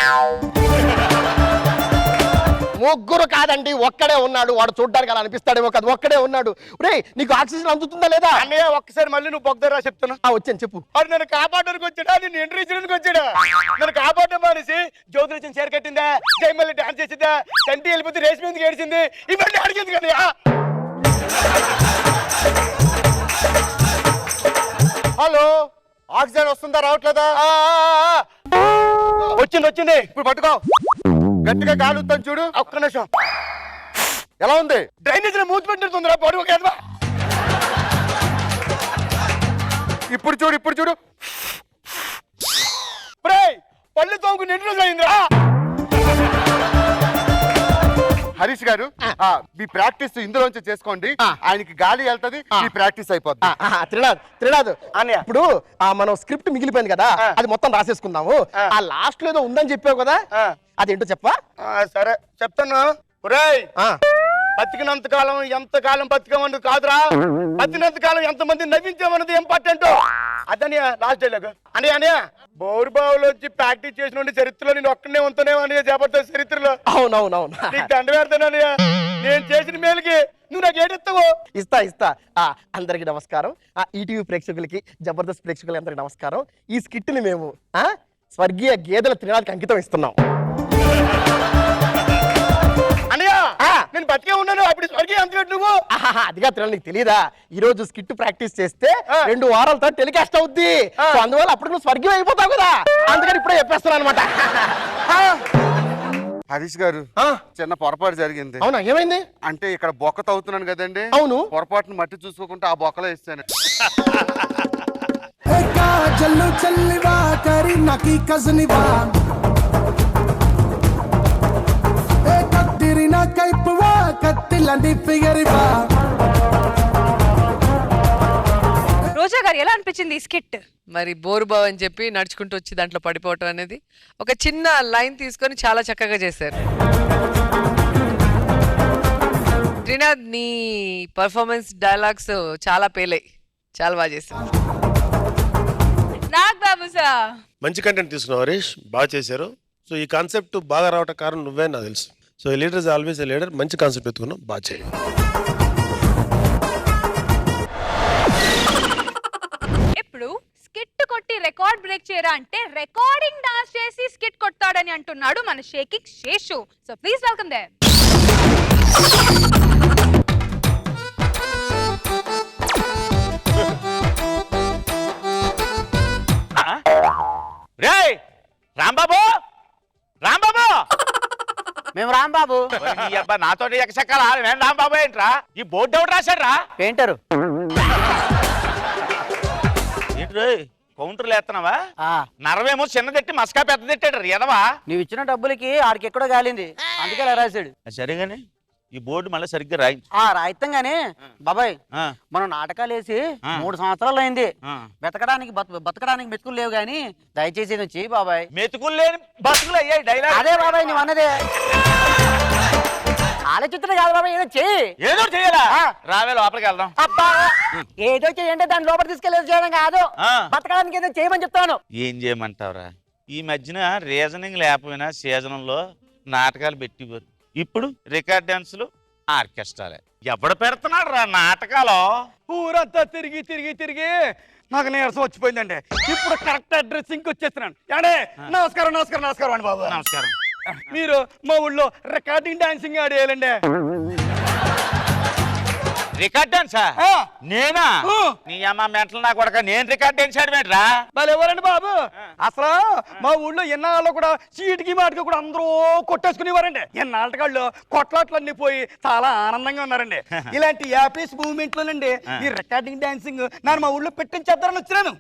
ముగ్గురు కాదండి, ఒక్కడే ఉన్నాడు. వాడు చూడ్డానికి అలా అనిపిస్తాడేమో కాదు, ఒక్కడే ఉన్నాడు. రే నీకు ఆక్సిజన్ అందుతుందా లేదా? అన్నయ్య ఒక్కసారి మళ్ళీ నువ్వు బొగ్గరా చెప్తున్నా. వచ్చాను చెప్పు. అది నన్ను కాపాడడానికి వచ్చాడా, నేను ఎంట్రీ ఇచ్చడానికి వచ్చాడా? నన్ను కాపాడడం మానేసి జ్యోతులు ఇచ్చిన చీర కట్టిందా, జయమల్లి డాన్స్ చేసిందా, కంటి వెళ్ళిపోతే రేసి ఎందుకు ఏడిచింది, ఇవన్నీ అడిగింది కదా. హలో, ఆక్సిజన్ వస్తుందా రావట్లేదా? వచ్చింది వచ్చింది. ఇప్పుడు పట్టుకో, గట్టిగా గాలి వస్తాను చూడు. ఒక్క నిమిషం. ఎలా ఉంది? డ్రైనేజ్ లో మూతి పెట్టిందిరా పొడి. ఇప్పుడు చూడు, ఇప్పుడు చూడు. 2 రోజులు అయిందిరా. హరీష్ గారు మీ ప్రాక్టీస్ ఇందులోంచి చేసుకోండి. ఆయనకి గాలి వెళ్తది, మీ ప్రాక్టీస్ అయిపోద్ది. త్రినాథ్ ఇప్పుడు మనం స్క్రిప్ట్ మిగిలిపోయింది కదా, అది మొత్తం రాసేసుకుందాము. ఆ లాస్ట్ లో ఏదో ఉందని చెప్పావు కదా, అదేంటో చెప్పా. సరే చెప్తాను. ఒరేయ్, బతికినంత కాలం ఎంత కాలం బతికామన్నది కాదురా, బతికినంత కాలం ఎంత మంది నవ్వించామన్నది ఇంపార్టెంట్. అదని లాస్ట్ డైలాగ్ అని అని బౌరుబావులో వచ్చి ప్రాక్టీస్ చేసిన చరిత్రలో నేను ఒక్కనే ఉంటానేమని జబర్దస్త్ చరిత్రలో. అవునవునవును, నీకు దండ పెడతానని నేను చేసిన మేలుకి నువ్వు నాకు ఏడిస్తావు. ఇస్తా. అందరికి నమస్కారం. ఈటీవీ ప్రేక్షకులకి, జబర్దస్త్ ప్రేక్షకులకి అందరికి నమస్కారం. ఈ స్కిట్ ని మేము స్వర్గీయ గేదెల త్రినాథ్కి అంకితం ఇస్తున్నాం. నేను బతికే ఉన్నాను, అప్పుడు స్వర్గీయ అంత నువ్వు. అదిగా త్రినాథ్, నీకు తెలియదా? ఈ రోజు స్కిట్ ప్రాక్టీస్ చేస్తే 2 వారాల తర్వాత టెలికాస్ట్ అవుద్ది. అందువల్ల అప్పుడు నువ్వు స్వర్గీయం అయిపోతావు కదా, అందుకని ఇప్పుడే చెప్పేస్తున్నాను అనమాట. హరీష్ గారు, చిన్న పొరపాటు జరిగింది. అవునా, ఏమైంది? అంటే ఇక్కడ బొక్క తవ్వుతున్నాను కదండి. అవును. పొరపాటును మట్టి చూసుకోకుండా ఆ బొక్కలో ఇస్తాను. జల్లు చల్లివా కరి నకి కజనివా కత్తిరిన కైపువా కత్తిలండి ఫిగరివా. రోజా గారు ఎలా అనిపించింది ఈ స్కిట్? మరి బోరుబావ్ అని చెప్పి నడుచుకుంటూ వచ్చి దాంట్లో పడిపోవటం అనేది ఒక చిన్న లైన్ తీసుకొని చాలా చక్కగా చేశారు. త్రినాథ్, నీ పర్ఫార్మెన్స్ డైలాగ్స్ చాలా పేలాయి, చాలా బాగా చేశారు. నాగ్ బాబు సార్ మంచి కంటెంట్ తీసుకున్నావు హరీష్, బాగా చేశారు. సో ఈ కాన్సెప్ట్ బాగా రావటం కారణం నువ్వే నాకు తెలుసు. సో ఈ leader is always a leader. మంచి కాన్సెప్ట్ ఎత్తుకున్నావు, బాగా చేయాలి. ఇప్పుడు స్కిట్ కొట్టి రికార్డ్ బ్రేక్ చేయరా అంటే రికార్డింగ్ డాన్స్ చేసి స్కిట్ కొట్టాడని అంటున్నాడు మన shaking Seshu. So please welcome there. Rambabu, Rambabu, మేము రాంబాబు. నాతో ఎక్కసెక్కాల నేను రాంబాబు ఏంట్రా? ఈ బోర్డు ఎవరు రాశాడ్రా? పెయింటరు. ఏంటి కౌంటర్లు వేస్తున్నావా? నరవేమో చిన్నదెట్టి మస్కా పెద్ద తిట్టాడు ఎదవా. నువ్వు ఇచ్చిన డబ్బులకి ఆడికి ఎక్కడో గాలింది, అందుకే అలా రాశాడు. సరేగాని ఈ బోర్డు మళ్ళీ సరిగ్గా రాయి. రాయిస్తాం గానీ బాబాయ్, మనం నాటకాలు వేసి 3 సంవత్సరాలు అయింది. బతకడానికి మెతుకులు లేవు గానీ దయచేసి ఇది చెయ్యి బాబాయ్. మెతుకులు లేని బతుకులు అయ్యాయి డైలాగ్. అదే బాబాయ్ నువ్వు అన్నదే. ఆలోచించడం కాదు బాబాయ్, ఏదో చెయ్యి. ఏదో చెయ్యాలా? రావే లోపలికి వెళ్దాం. అబ్బా, ఏదో చెయ్యంటే దాని లోపల తీసుకెళ్ళేది చేయడం కాదు, బతకడానికి ఏదో చేయమని చెప్తాను. ఏం చేయమంటావురా? ఈ మధ్యన రీజనింగ్ లేకపోయినా సీజనంలో నాటకాలు పెట్టిపోరు. ఇప్పుడు రికార్డ్ డాన్సులు, ఆర్కెస్ట్రాలే. ఎవడు పెడుతున్నాడు రా నాటకాలు? ఊరంతా తిరిగి తిరిగి తిరిగి నాకు నీరసం వచ్చిపోయిందండి. ఇప్పుడు కరెక్ట్ అడ్రస్సింగ్ వచ్చేస్తున్నాను. నమస్కారం నమస్కారం నమస్కారం అండి బాబు. నమస్కారం. మీరు మా ఊళ్ళో రికార్డింగ్ డాన్సింగ్ ఆడేయాలండి. రికార్డ్ డాన్సా? నేనా? నీ అమ్మ మెంటలు నా కొడక, నేను రికార్డ్ డాన్స్ ఆడమేట్రా? వాళ్ళు ఎవరండి బాబు? అసలు మా ఊళ్ళో ఎన్నాళ్ళు కూడా చీటికి మాటికి కూడా అందరూ కొట్టేసుకునేవారండి. ఎన్నాళ్ళకాళ్ళు కొట్లాట్లన్నీ పోయి చాలా ఆనందంగా ఉన్నారండి. ఇలాంటి యాపీస్ మూవ్మెంట్ లోనండి ఈ రికార్డింగ్ డాన్సింగ్ నన్ను మా ఊళ్ళో పెట్టించేద్దారని వచ్చినాను.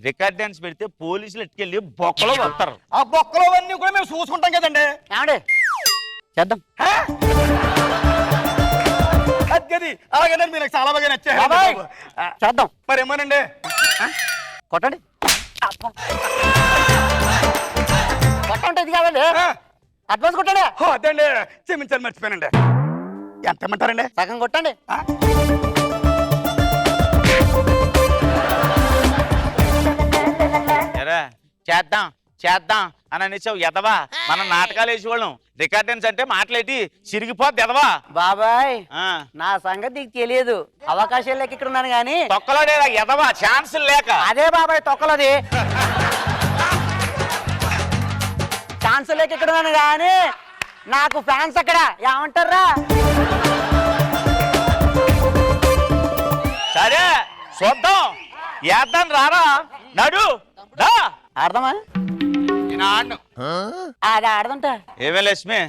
రికార్డ్ డాన్స్ పెడితే పోలీసులు ఎట్టుకెళ్ళి బొక్కలో వస్తారు. ఆ బొక్కలో అన్నీ కూడా మేము చూసుకుంటాం కదండి. ఏమండి చేద్దాం. అది అలాగే మీరు చాలా బాగా నచ్చారు. చేద్దాం మరి ఏమోనండి. కొట్టండి. కొట్టండి, ఇది కాదండి, అడ్వాన్స్ కొట్టండి. అదండి, క్షమించాలి, మర్చిపోయానండి. ఎంత ఇమ్మంటారండి? సగం కొట్టండి. చేద్దాం చేద్దాం అని అనేసావు ఎదవా. మనం నాటకాలు వేసేవాళ్ళం. రికార్డెన్స్ అంటే మాట్లాడి చిరిగిపోద్ది ఎదవా. బాబాయ్, నా సంగతి నీకు తెలియదు. అవకాశాలు లేక ఇక్కడ ఉన్నాను గానీ తొక్కలోనే ఎదవా, ఛాన్సులు లేక. అదే బాబాయ్ తొక్కలది. ఛాన్స్ లేక ఇక్కడ ఉన్నాను గానీ నాకు ఫ్యాన్స్ అక్కడ ఏమంటారా? సరే చూద్దాం, వేద్దాం రారా. నడు ఆడదామా? అది ఆడదంట. ఏమే లక్ష్మి,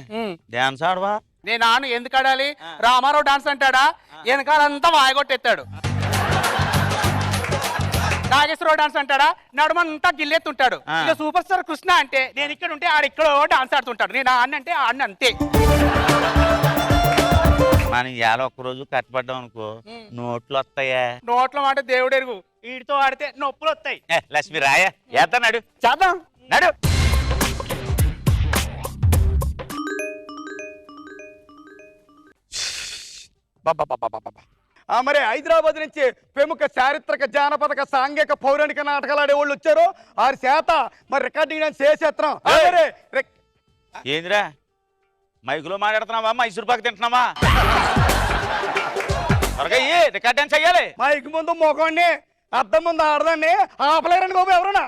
డాన్స్ ఆడవా? నేను ఆను. ఎందుకు ఆడాలి? రామారావు డాన్స్ అంటాడా? వెనకాలంతా వాయగొట్టెత్తాడు. నాగేశ్వరరావు డాన్స్ అంటాడా నడుమంతా గిల్లెత్తుంటాడు ఇక సూపర్ స్టార్ కృష్ణ అంటే నేను ఇక్కడ ఉంటే ఆడిక్కడో డాన్స్ ఆడుతుంటాడు నేను ఆడిన అంటే ఆడిన అంతే మనం ఇవాళ ఒక్కరోజు కట్టపడ్డాం అనుకో నోట్లు వస్తాయా నోట్ల మాట దేవుడెరుగు వీటితో ఆడితే నొప్పులు వస్తాయి లక్ష్మి రాయా ఏద్దా నడు చేద్దాం నడు మరి హైదరాబాద్ నుంచి ప్రముఖ చారిత్రక జానపద సాంఘిక పౌరాణిక నాటకాలు ఆడేవాళ్ళు వచ్చారు వారి చేత మరి రికార్డింగ్ డాన్స్ చేసేస్తున్నాం ఏందిరా మైకులో మాట్లాడుతున్నావా మైసూరు పాకు తింటున్నావా త్వరగా రికార్డ్ డాన్స్ చెయ్యాలి మైక్ ముందు మొగండి అద్దం ముందు ఆడదాన్ని ఆపలేరండి బాబు ఎవరన్నా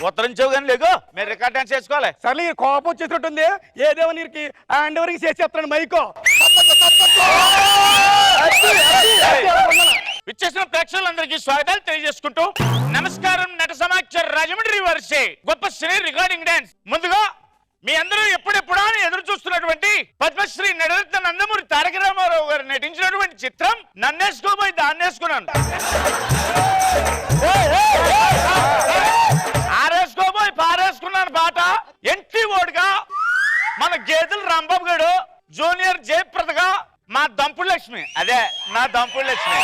ఉత్తరించావు కానీ లేకు మీరు రికార్డ్ డాన్స్ చేసుకోవాలి సర్లే కోపం వచ్చేటట్టుంది ఏదేమో నీకు హ్యాండ్ ఓవరింగ్ చేసేస్తాను మైకో విచ్చేసిన ప్రేక్షకులందరికీ స్వాగతాలు తెలియజేసుకుంటూ నమస్కారం నట సమాచార రాజమండ్రి వారిసే గొప్ప శ్రీ రికార్డింగ్ డాన్స్ ముందుగా మీ అందరూ ఎప్పుడెప్పుడా ఎదురు చూస్తున్నటువంటి పద్మశ్రీ నటరత్న నందమూరి తారక రామారావు గారు నటించినటువంటి చిత్రం నన్నేసుకోబోయి దాన్నేసుకున్నాను ఆరేసుకోబోయి పారేసుకున్నాను పాట ఎంట్రీ ఓడ్గా మన గేదెల రాంబాబు గారు జూనియర్ జయప్రదగా మా దంపుడు లక్ష్మి అదే నా దంపుడు లక్ష్మి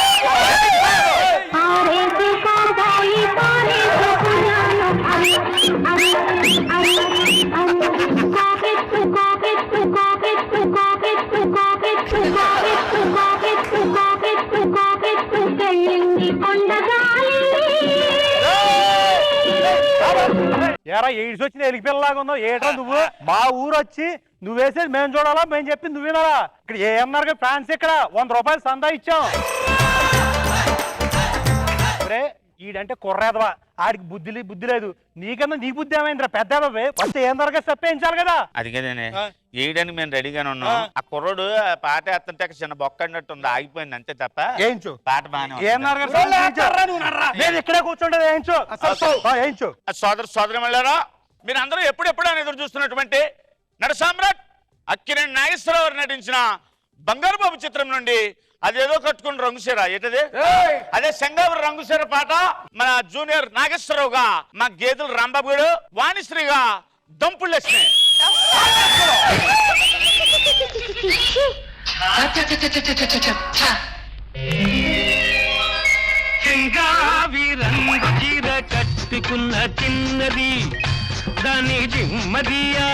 ఎరా ఎయిడ్స్ వచ్చిన ఎలికి పిల్లలాగా ఉన్నావు ఏట్రా నువ్వు మా ఊరు వచ్చి నువ్వు వేసేది మేము చూడాలా మేము చెప్పింది నువ్వు వినాలా ఇక్కడ ఏమన్నారు ఫ్యాన్స్ ఇక్కడ 100 రూపాయలు సందా ఇచ్చాం రే ఈడంటే కుర్రేదవా ఆడికి బుద్ధి లేదు నీకన్నా నీ బుద్ధి ఏమైందిరా పెద్ద ఫస్ట్ ఏం దొరక చెప్పించాలి కదా అది కదేనే ఏయడానికి మేము రెడీగానే ఉన్నాం ఆ కుర్రోడు పాట వేస్తుంటే చిన్న బొక్క అన్నట్టు ఉంది ఆగిపోయింది అంతే తప్ప ఏంచు పాట బాగానే ఇక్కడే కూర్చుంటది ఏంచు సోదరు మళ్ళారా మీరు అందరూ ఎప్పుడెప్పుడు అని ఎదురు చూస్తున్నటువంటి నట సామ్రాట్ అక్కినేని నాగేశ్వరరావు నటించిన బంగారు బాబు చిత్రం నుండి అదేదో కట్టుకుని రంగుసేరా ఏంటది అదే శంగావరి రంగుసేర పాట మన జూనియర్ నాగేశ్వరరావుగా మా గేదెల రాంబాబు గారు వాణిశ్రీగా దంపుడు లక్ష్మి చెంగావి రంగు చీర కట్టుకున్న చిన్నది దాని జిమ్మదియా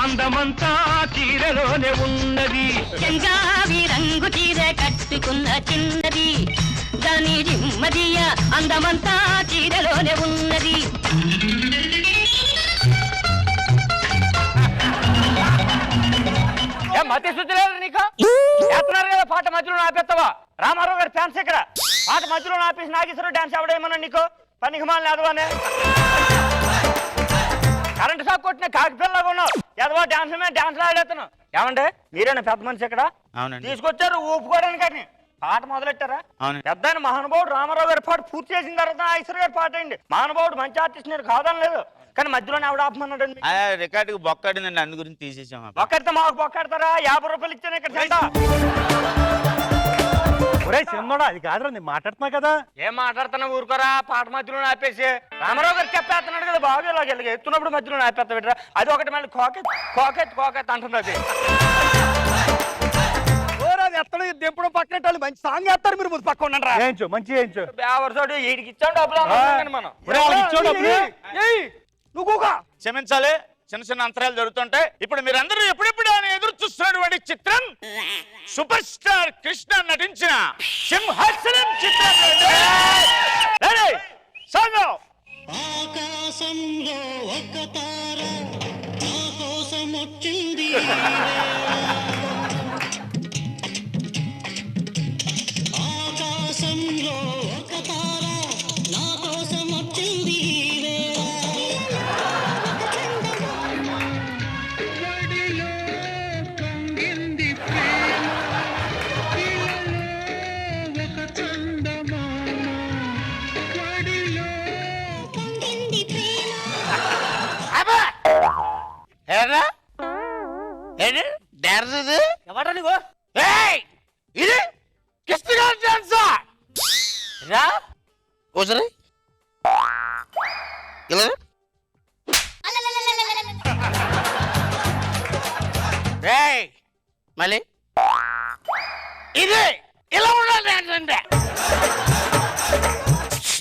అందమంతా చీరలోనే ఉన్నది చెంగావి రంగు చీర కట్టుకున్న చిన్నది దాని జిమ్మదియా అందమంతా చీరలోనే ఉన్నది మతి శుద్ధి లేదు నీకు చేస్తున్నారు కదా పాట మధ్యలో ఆపేస్తావా రామారావు గారి ఫ్యాన్స్ ఇక్కడ పాట మధ్యలో ఆపేసి నాగేశ్వరరావు డాన్స్ ఎవడేమన్నా నీకు పనికి మాలని అదవానే కరెంట్ షాక్ కొట్టిన కాకిపిల్లగా ఉన్నావు ఎదవా డాన్స్ మీద డాన్స్ ఆడేస్తాను ఏమంటే మీరేనా పెద్ద మనిషి ఇక్కడ తీసుకొచ్చారు ఊపుకోవడానికి పాట మొదలెట్టారా పెద్ద మహానుభావుడు రామారావు గారి పాట పూర్తి చేసిన తర్వాత ఐశ్వర్య గారి పాట అండి మహానుభావుడు మంచి ఆర్టిస్ట్ నేను కాదని లేదు కానీ మధ్యలోనే ఆవిడ ఆపమన్నాడు రికార్డుకి బొక్కడిందండి అందు గురించి తీసేసాం బొక్కడితే మాకు బొక్కడతారా 50 రూపాయలు ఇచ్చాను ఇక్కడ చిన్నోడా అది కాదురా నేను మాట్లాడుతున్నా కదా ఏం మాట్లాడుతున్నా ఊరుకోరా పాట మధ్యలో ఆపేసి రామారావు గారు చెప్పేస్తున్నాడు కదా బాగా ఇలాగ ఎత్తున్నప్పుడు మధ్యలో ఆపేస్తా బిడ్డరా అది ఒకటి మళ్ళీ కోకెత్ అంటున్నది ఎత్తడం దింపడం పక్కన మంచి సాంగ్ వేస్తారు మీరు ముందు పక్క ఉండండి ఏంచు మంచి ఏంచు ఎవరితోటి వీడికి ఇచ్చాం డబ్బులు మనం నువ్వు క్షమించాలి చిన్న చిన్న అంతరాలు జరుగుతుంటాయి ఇప్పుడు మీరందరూ ఎప్పుడెప్పుడు అని ఎదురు చూస్తున్నటువంటి చిత్రం సూపర్ స్టార్ కృష్ణ నటించిన సింహాసనం చిత్రం ఆకాశంలో ఒక తార నా కోసం వచ్చింది ఆకాశంలో ఒక తార నా కోసం వచ్చింది ఏంటి ఓసరే ఇలా మళ్ళీ ఇదే ఇలా ఉండాలి అంటే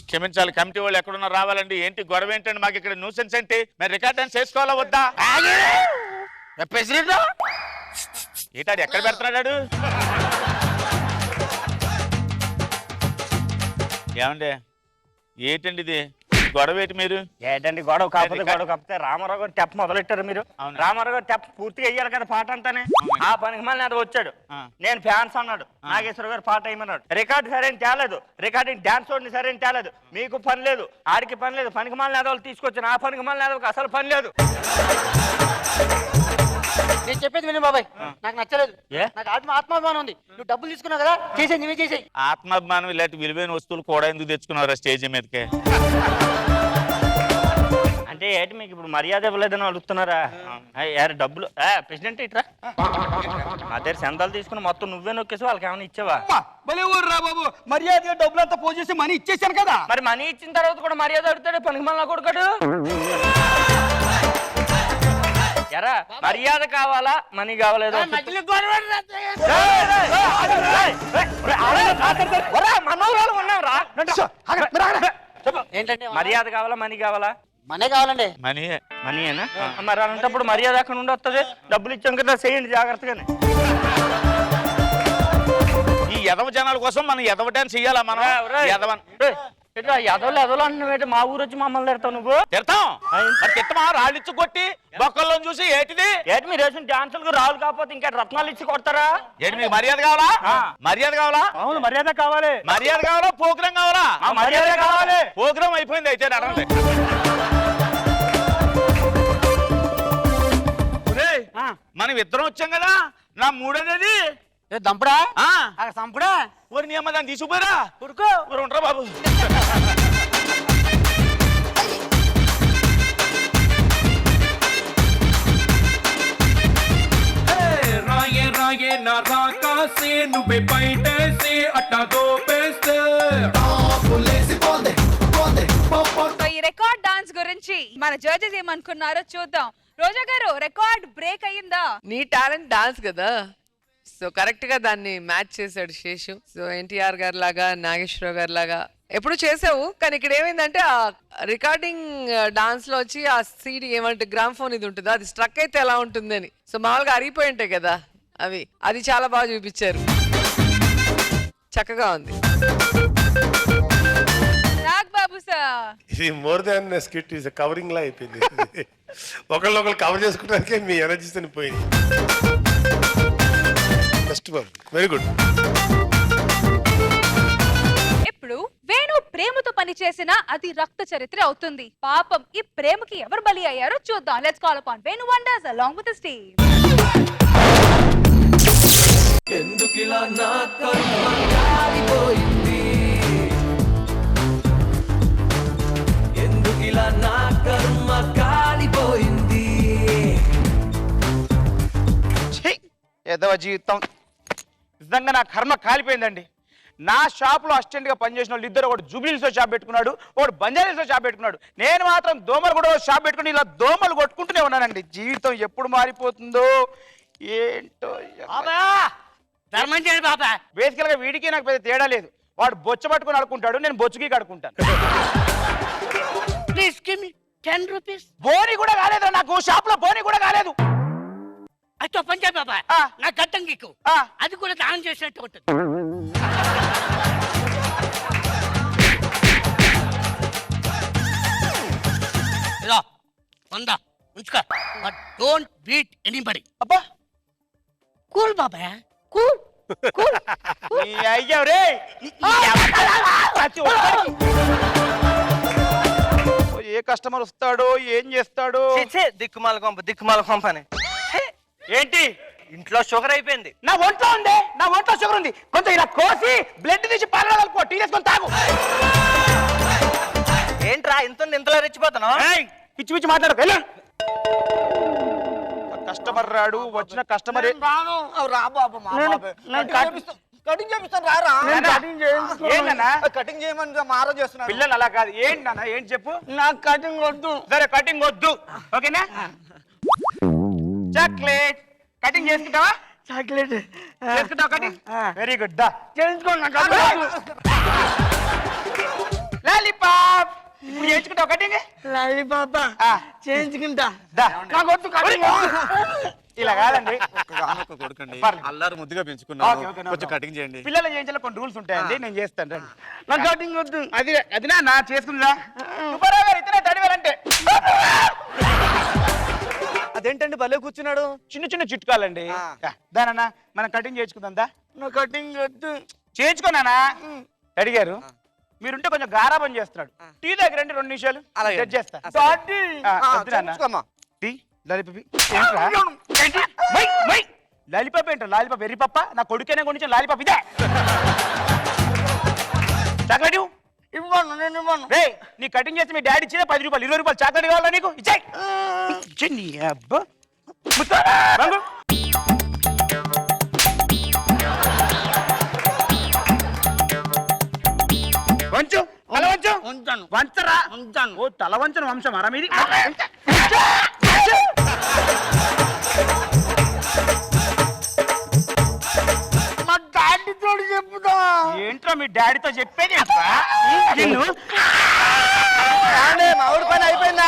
క్షమించాలి, కమిటీ వాళ్ళు ఎక్కడున్నా రావాలండి. ఏంటి గొడవ ఏంటండి? మాకు ఇక్కడ న్యూసెన్స్ ఏంటి? మరి రికార్డ్ డాన్స్ చేసుకోవాలా వద్దా? ప్రెసిడెంట్ ఏటాడు ఎక్కడ పెడుతున్నాడు? ఏమండి ఏంటండి ఇది గొడవ? ఏంటి మీరు? ఏంటండి గొడవ? కాకపోతే గొడవ కాకపోతే రామారావు గారు టెప్ మొదలెట్టారు మీరు. రామారావు గారు టెప్ పూర్తిగా వెయ్యాలి కదా పాట అంతానే. ఆ పనికి మళ్ళీ అది వచ్చాడు, నేను ఫ్యాన్స్ అన్నాడు. నాగేశ్వర గారు పాట వేయమన్నాడు. రికార్డు సరైన తేలేదు, రికార్డింగ్ డాన్స్ ఓడిని సరైన తేలేదు. మీకు పని లేదు, ఆడికి పని లేదు. పనికి మళ్ళీ నేదవాళ్ళు తీసుకొచ్చాను. ఆ పనికి మళ్ళీ నేదవాళ్ళకి అసలు పని లేదు. నేను చెప్పేది విను బాబాయ్, నాకు నచ్చలేదు. నాకు ఆత్మాభిమానం ఉంది. నువ్వు డబ్బులు తీసుకున్నావు కదా, చేసేది నువ్వే చేసేయి. ఆత్మాభిమానం ఇలాంటి విలువైన వస్తువులు కూడా ఎందుకు తెచ్చుకున్నారా స్టేజ్ మీదకే? అంటే ఏంటి మీకు ఇప్పుడు మర్యాద ఇవ్వలేదని అడుగుతున్నారా? డబ్బులు ప్రెసిడెంట్ ఇట్రా, మా దగ్గర సందాలు తీసుకుని మొత్తం నువ్వే నొక్కేసి వాళ్ళకి ఏమైనా ఇచ్చావా? రా బాబు, మర్యాద డబ్బులు అంతా పోసేసి మనీ ఇచ్చేసాను కదా. మరి మనీ ఇచ్చిన తర్వాత కూడా మర్యాద అడుగుతాడు పనికి మళ్ళీ కొడుకాడు. ఎరా మర్యాద కావాలా మనీ కావాలేదో మనోళ్ళు ఉన్నావురా. ఏంటంటే మర్యాద కావాలా మనీ కావాలా? మనే కావాలండి. మనీయేనా? మరి అలాంటప్పుడు మర్యాద అక్కడ ఉండి వస్తుంది. డబ్బులు ఇచ్చాం కదా, చేయండి జాగ్రత్తగానే. ఈ ఎదవ జనాల కోసం మనం ఎదవ డాన్స్ చెయ్యాలా? మనం ఎదవలు ఎదవలు అంటున్నావు. మా ఊరు వచ్చి మమ్మల్ని తిడతావు నువ్వు? తిడతామా? రాళ్ళు ఇచ్చి కొట్టి బొక్కల్లో చూసి ఏంటిది? ఏంటి మీరు వేసిన డాన్సులకు రాళ్ళు కాకపోతే ఇంకా రత్నాలు ఇచ్చి కొడతారా? ఏంటి మీకు మర్యాద కావాలా? మర్యాద కావాలా? అవును మర్యాద కావాలి. మర్యాద కావాలా? ప్రోగ్రామ్ కావాలా? మర్యాద కావాలి. ప్రోగ్రామ్ అయిపోయింది అయితే అడగండి. మనం ఇద్దరం వచ్చాం కదా, నా మూడనేది దంపడా అక్కడ సంపడా ఊరి నీ అమ్మ దాన్ని తీసుకుపోయారా? ఉరుకో ఉంటారా బాబు. రాయే రాయే నా రాకాసే నువ్వే బయటేసి అట్టా దోపేస్తే ఈ రికార్డ్ డాన్స్ గురించి మన జడ్జెస్ ఏమనుకున్నారో చూద్దాం. రోజా గారు, రికార్డ్ బ్రేక్ అయ్యిందా? నీ టాలెంట్ డాన్స్ కదా, సో కరెక్ట్ గా దాన్ని మ్యాచ్ చేశాడు శేషు. సో ఎన్టీఆర్ గారి లాగా, నాగేశ్వరరావు గారి లాగా ఎప్పుడు చేసావు, కానీ ఇక్కడ ఏమైందంటే ఆ రికార్డింగ్ డాన్స్ లో వచ్చి ఆ సీడీ ఏమంటే గ్రామ్ ఫోన్ ఇది ఉంటుందా, అది స్ట్రక్ అయితే ఎలా ఉంటుందని. సో మామూలుగా అరిగిపోయి ఉంటాయి కదా అవి, అది చాలా బాగా చూపించారు, చక్కగా ఉంది. ఇది మోర్ దాన్ స్కిట్, ఇది కవరింగ్ లా అయిపోయింది. ఒకళ్ళు కవర్ చేసుకోవడానికే మీ ఎనర్జీస్ అని పోయింది. బెస్ట్ బాబు, వెరీ గుడ్. ఇప్పుడు వేణు ప్రేమతో పనిచేసిన అది రక్త చరిత్ర అవుతుంది. పాపం ఈ ప్రేమకి ఎవరు బలి అయ్యారో చూద్దాం. Let's call upon Venu wonders along with the team. ఎందుకిలా నా కర్మ కాలిపోయింది, ఎందుకిలా నా కర్మ కాలిపోయింది. ఎదవ జీవితం, నిజంగా నా కర్మ కాలిపోయిందండి. నా షాప్లో అసిస్టెంట్గా పనిచేసిన వాళ్ళు ఇద్దరు, ఒకటి జూబ్లీహిల్స్లో షాప్ పెట్టుకున్నాడు, ఒకటి బంజారాహిల్స్లో షాప్ పెట్టుకున్నాడు. నేను మాత్రం దోమలు కూడా షాప్ పెట్టుకుని ఇలా దోమలు కొట్టుకుంటూనే ఉన్నానండి. జీవితం ఎప్పుడు మారిపోతుందో ఏంటో. ధర్మం చేయండి బాబా. బేసికల్గా వీడికి నాకు పెద్ద తేడా లేదు. వాడు బొచ్చ పట్టుకుని అడుకుంటాడు, నేను బొచ్చుకి కడుకుంటాను. Please give me 10 rupees. బోని కూడా కాలేదు నాకు, షాప్లో బోని కూడా కాలేదు. అయితే పంచాయతీ బాబా, నా గట్టం గీకు, అది కూడా దానం చేసినట్టు ఉంటుంది. ఇలా 100 ఉంచుకో, బట్ డోంట్ బీట్ ఎనీబడి. అబ్బా కూల్ బాబా, కూల్ కూల్. అయ్యా రే, ఏ కస్టమర్ వస్తాడో ఏం చేస్తాడో. దిక్కుమాల కొంప అని. ఏంటి ఇంట్లో షుగర్ అయిపోయింది. నా ఒంట్లో ఉంది, నా ఒంట్లో షుగర్ ఉంది. కొంచెం ఇలా కోసి బ్లడ్ తీసి పాలలో కలుపుకో, టీ వేసుకొని తాగు. ఏంట్రా ఇంతలో రెచ్చిపోతున్నావు? పిచ్చి పిచ్చి మాట్లాడు. వెళ్ళు. కస్టమర్ రాడు, వచ్చిన కస్టమర్ రా బాబు, కటింగ్ చేపిస్తాను రారా ఏంటన్నా కటింగ్ చేయమని మారం చేస్తున్నా పిల్లలు అలా కాదు ఏంటి నాన్న ఏంటి చెప్పు నాకు కటింగ్ వద్దు సరే కటింగ్ వద్దు ఓకేనా చాక్లెట్ కటింగ్ చేసుకుంటావా చాక్లెట్ చేసుకుంటావా కటింగ్ వెరీ గుడ్ దా చేయించుకోండి లాలీపాప్ ఇప్పుడు చేయించుకుంటావా కటింగ్ లాలీపాప్ చేయించుకుంటా దా నాకు వద్దు కటింగ్ ఇలా కాదండి కొడుకండి పర్లేదు. అల్లారు ముద్దుగా ఓకే, పెంచుకున్నాను ఓకే, no కొంచెం problem. కటింగ్ చేయండి పిల్లలు చేయించాలి కొన్ని రూల్స్ ఉంటాయండి నేను చేస్తాను రండి నాకు కటింగ్ వద్దు అది నా చేసుకుందా సుబ్బారావు గారు ఇతనే తడివేలంటే అదేంటండి భలే కూర్చున్నాడు చిన్న చిన్న చిట్కాలండి దానన్నా మనం కటింగ్ చేయించుకుందాం దా నాకు కటింగ్ వద్దు చేయించుకోనానా అడిగారు మీరుంటే కొంచెం గారాబం చేస్తున్నాడు టీ దగ్గర రండి 2 నిమిషాలు సెట్ చేస్తా డాడీ వద్దురా అన్న. టీ లాలిపాపి ఏంట్రా ఏంటి మై మై లాలిపాప ఏంట్రా లాలిపాప వెర్రి పప్ప నా కొడుకేనే కొంచెం లాలిపాప ఇదే చాక్లెట్ ఇవ్వు. ఇవ్వను నేను ఇవ్వను రే నీ కటింగ్ చేస్తే మీ డాడీ ఇచ్చిన 10 రూపాయలు 20 రూపాయలు చాక్లెట్ కావాలా నీకు ఇచ్చాయి నీ అబ్బా రంగు. వంచు తల వంచు ఉంచాను వంచరా ఉంచాను ఓ తల వంచన వంశం అరా మీది మా డాడీతో చెప్పుదా ఏంట్రా మీ డాడీతో చెప్పేది ఏంట్రా? నిన్ను మా ఊరి పని అయిపోయిందా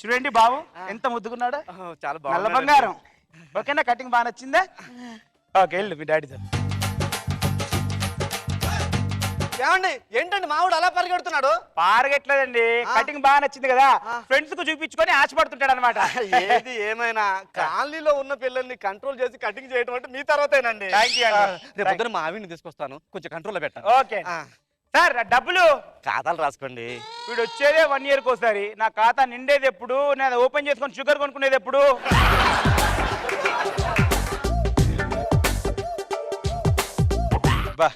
చూడండి బాబు ఎంత ముద్దుకున్నాడా చాలా నల్ల బంగారం ఓకేనా కటింగ్ బాగా నచ్చిందా ఓకే వెళ్ళు మీ డాడీతో ఏమండి ఏంటండి మావుడు అలా పరిగెడుతున్నాడు పారగెట్లేదండి కటింగ్ బాగా నచ్చింది కదా ఫ్రెండ్స్ కు చూపించుకొని ఆశపడుతుంటాడు అనమాట ఏది ఏమైనా కాలనీలో ఉన్న పిల్లల్ని కంట్రోల్ చేసి కటింగ్ చేయడం అంటే మీ తర్వాతేనండి రేపు పొద్దున మా ఆవిడ్ని తీసుకొస్తాను కొంచెం కంట్రోల్లో పెట్టండి ఓకే సార్ డబ్బులు ఖాతాలు రాసుకోండి వీడు వచ్చేదే 1 year కోసారి నా ఖాతా నిండేది ఎప్పుడు నేను ఓపెన్ చేసుకొని షుగర్ కొనుక్కునేది ఎప్పుడు బా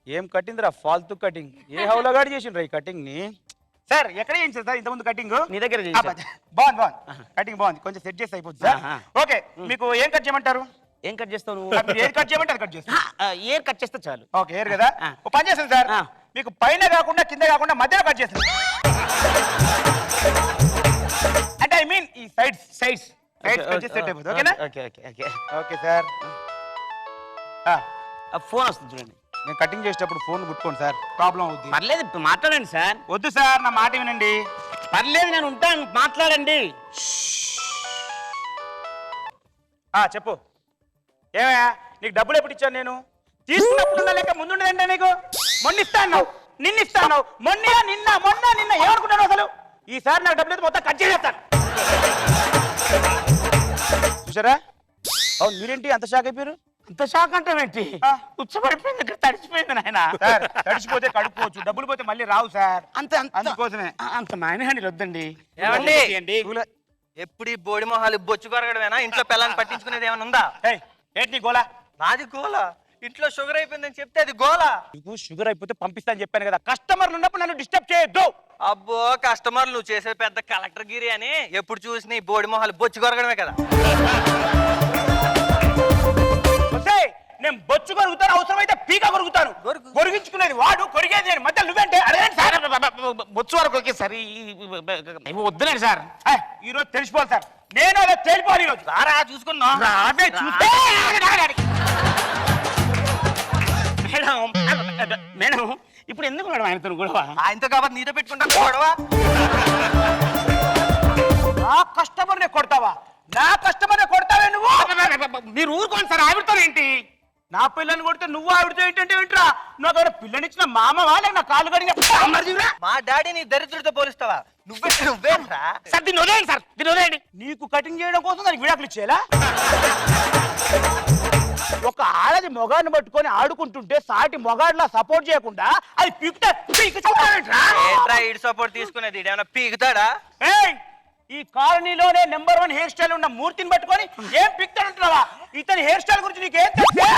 ఏం కటింగ్ రా ఫాల్తూ కటింగ్ ఏ హౌలగాడు చేసిండ్రా ఈ కటింగ్ ని సార్ ఎక్కడ చేయించారు సార్ ఇంతకుముందు కటింగ్ నీ దగ్గర బాగుంది కటింగ్ బాగుంది కొంచెం సెట్ చేసి అయిపోతుంది సార్ ఓకే మీకు ఏం కట్ చేయమంటారు ఏం కట్ చేస్తావు మీరు ఏది కట్ చేయమంటే అది కట్ చేస్తాను ఏర్ కట్ చేస్తే చాలు ఓకే ఏరు కదా ఓ పని చేస్తాను సార్ మీకు పైన కాకుండా కింద కాకుండా మధ్యలో కట్ చేస్తాను అంటే ఐ మీన్ ఈ సైడ్స్ కట్ చేస్తే సెట్ అయిపోతుంది ఓకేనా okay okay okay okay sir phone వస్తుంది చూడండి నేను కటింగ్ చేసేటప్పుడు ఫోన్ ముట్టుకోండి సార్ ప్రాబ్లం అవుద్ది పర్లేదు మాట్లాడండి సార్ వద్దు సార్ నా మాట వినండి పర్లేదు నేను ఉంటాను మాట్లాడండి చెప్పు ఏమయ్యా నీకు డబ్బులు ఎప్పుడు ఇచ్చాను నేను తీసుకున్నప్పుడు లెక్క ముందుండదంటే నీకు మొన్న ఇస్తాను నిన్న ఇస్తాను మొన్న నిన్న ఏమనుకుంటాను అసలు ఈసారి నాకు డబ్బులు అయితే మొత్తం కట్ చేసేస్తాను చూసారా అవును మీరేంటి అంత షాక్ అయిపోయారు అంత షాక్ అంటే ఏంటి ఉచ్చపడిపోయింది ఇక్కడ తడిచిపోయింది నాయన సార్ తడిచిపోతే కడుక్కోవచ్చు డబ్బులు పోతే మళ్ళీ రావు సార్ అందుకోసమే అంత మాయనహాని వద్దండి ఏమండి? ఎప్పుడు ఈ బోడి మొహాలు బొచ్చు కొరగడమేనా ఇంట్లో పిల్లల్ని పట్టించుకునేది ఏమైనా ఉందా ఏంటి నీ గోలా నాది గోల ఇంట్లో షుగర్ అయిపోయిందని చెప్తే అది గోల నీకు షుగర్ అయిపోతే పంపిస్తాను చెప్పాను కదా కస్టమర్లు ఉన్నప్పుడు నన్ను డిస్టర్బ్ చేయొద్దు అబ్బో కస్టమర్లు నువ్వు చేసే పెద్ద కలెక్టర్ గిరి అని ఎప్పుడు చూసిన ఈ బోడి మొహాలు బొచ్చు కొరగడమే కదా నేను బొచ్చు కొరుగుతాను అవసరమైతే పీక కొరుగుతాను కొరిగించుకునేది వాడు కొరిగేది నేను మధ్య నువ్వేంటే అదే సార్ బొచ్చు వరకు ఓకే సార్ వద్దులేండి సార్ ఈ రోజు తెలిసిపోవాలి సార్ నేను అదే తెలిపోవాలి ఈరోజు రారా చూసుకున్నా మేడం ఇప్పుడు ఎందుకు మేడం ఆయనతో గొడవ ఆయనతో కాబట్టి నీతో పెట్టుకుంటాను గొడవ నా కస్టమర్నే కొడతావా నా కస్టమర్నే కొడతావే నువ్వు మీరు ఊరుకోండి సార్ ఆవిడతో ఏంటి నా పిల్లని కొడితే నువ్వు ఆవిడతో ఏంటంటే ఏంట్రా నాకు ఎవరైనా పిల్లనిచ్చిన మామవా లేక నా కాలు కడిగిన మా డాడీ నీ దరిద్రుడితో పోలిస్తావా నువ్వేంట్రా సార్ దీన్ని వదిలేండి సార్ దీన్ని వదిలేండి నీకు కటింగ్ చేయడం కోసం దానికి విడాకులు ఇచ్చేలా ఒక ఆడది మొగాడిని పట్టుకొని ఆడుకుంటుంటే సాటి మొగాడిలా సపోర్ట్ చేయకుండా అది ఏంట్రా ఈడు సపోర్ట్ తీసుకునేది ఏమైనా పీకుతాడా ఈ కాలనీలోనే నెంబర్ 1 హెయిర్ స్టైల్ ఉన్న మూర్తిని పట్టుకొని ఏం పిక్తాడంటున్నావా ఇతని హెయిర్ స్టైల్ గురించి నీకేం తెలుసా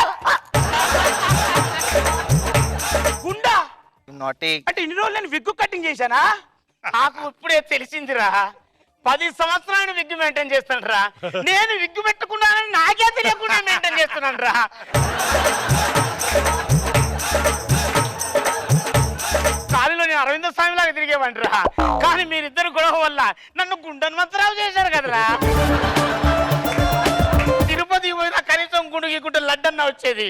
గుండా నోటి అంటే ఇన్ని రోజులు నేను విగ్గు కటింగ్ చేశానా నాకు ఇప్పుడే తెలిసిందిరా 10 సంవత్సరాలు విగ్గు మెయింటైన్ చేస్తాను రా. నేను విగ్గు పెట్టుకున్నానని నాకే తెలియకుండా మెయింటైన్ చేస్తున్నాను రా. కాలిలో నేను అరవింద స్వామి లాగా తిరిగేవంటరా, కానీ మీరిద్దరు గొడవ వల్ల నన్ను గుండన్మంతరావు చేశారు కదరా. తిరుపతి పోయినా కనీసం గుండుకి గుంట లడ్డన్నా వచ్చేది.